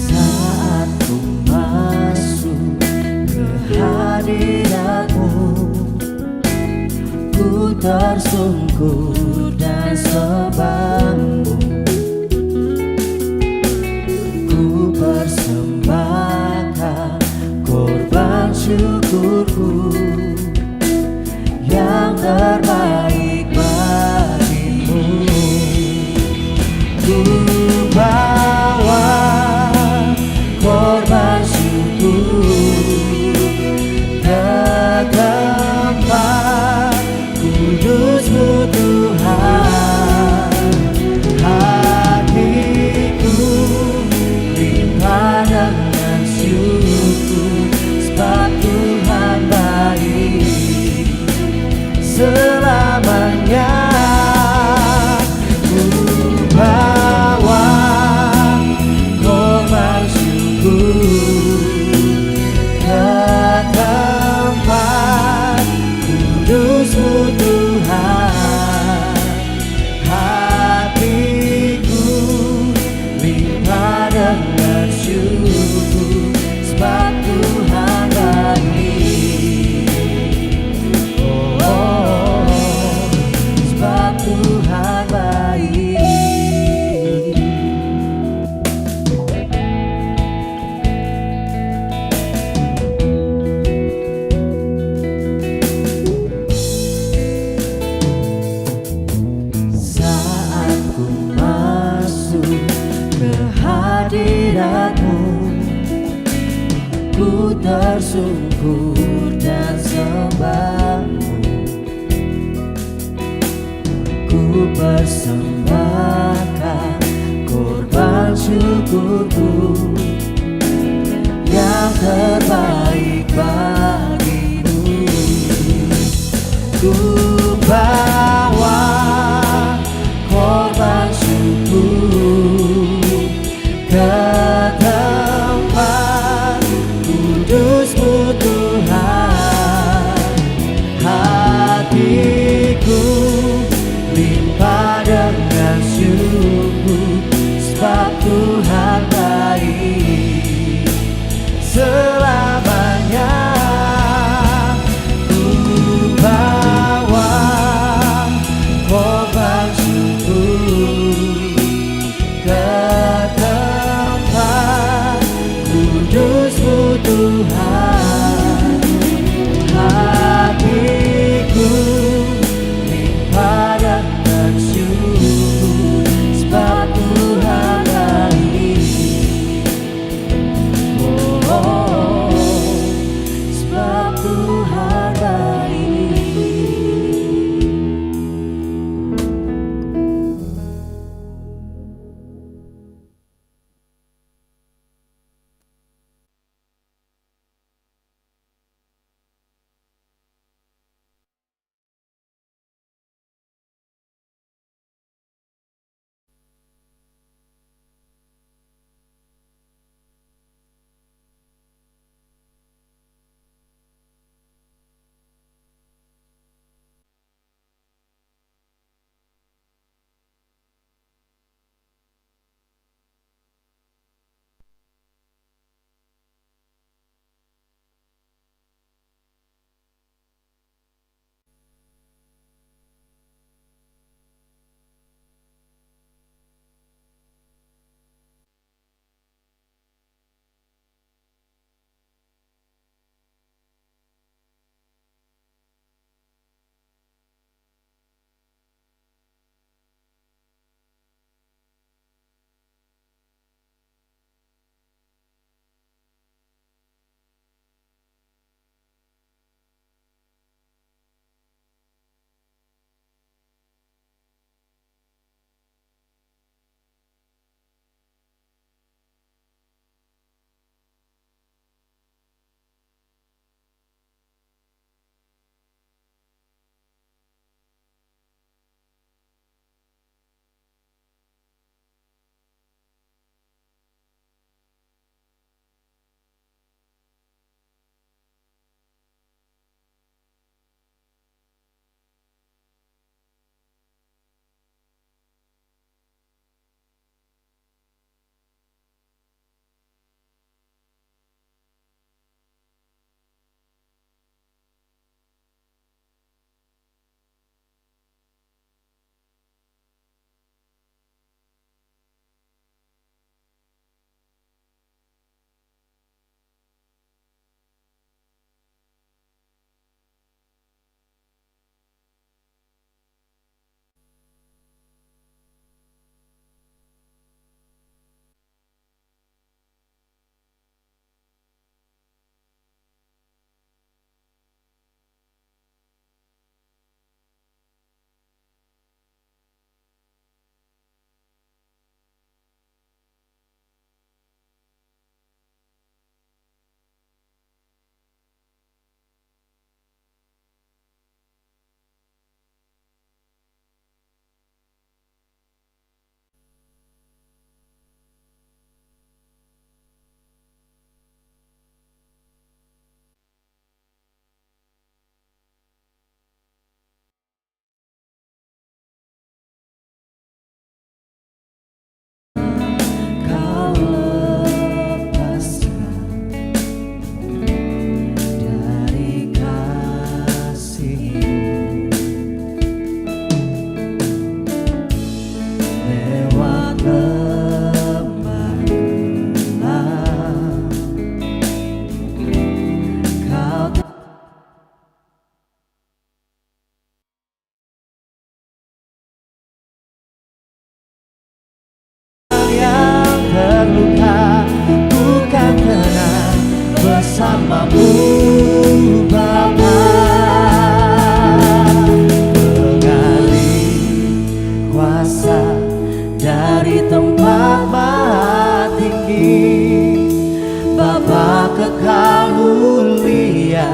Speaker 3: Saat ku masuk ke hadiratmu, ku tersungkur dan sembahmu. Ku persembahkan korban syukurku yang terbaik bagimu. Ku bawa korban syukur ke tempat kudus-Mu Tuhan. Hatiku limpah dengan syukur, sebab Tuhan baik selamanya. Ku bawa korban syukur ke tempat kudus-Mu Tuhan. Hatiku limpah dengan syukur, sebab Tuhan baik. Oh, sebab Tuhan baik. Saat ku masuk ke hadirat-Mu, ku tersungkur dan sembah-Mu. Ku persembahkan korban syukurku yang terbaik bagimu. Ku bawa korban syukur ke tempat kudus-Mu Tuhan. Hatiku limpah dengan syukur, sebab Tuhan baik selamanya. Ku bawa kuasa dari tempat maha tinggi. Bapa kekal mulia,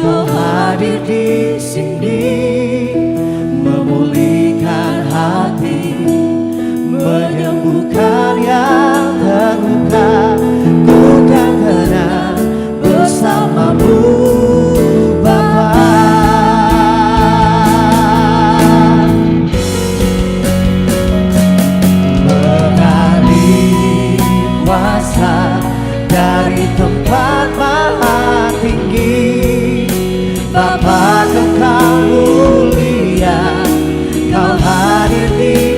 Speaker 3: Kau hadir di sini, memulihkan hati, menyembuhkan yang terluka. Ku kan kenal bersamamu Bapa. Mengalih kuasa dari tempat maha tinggi. Bapa kekal mulia, Kau hadir di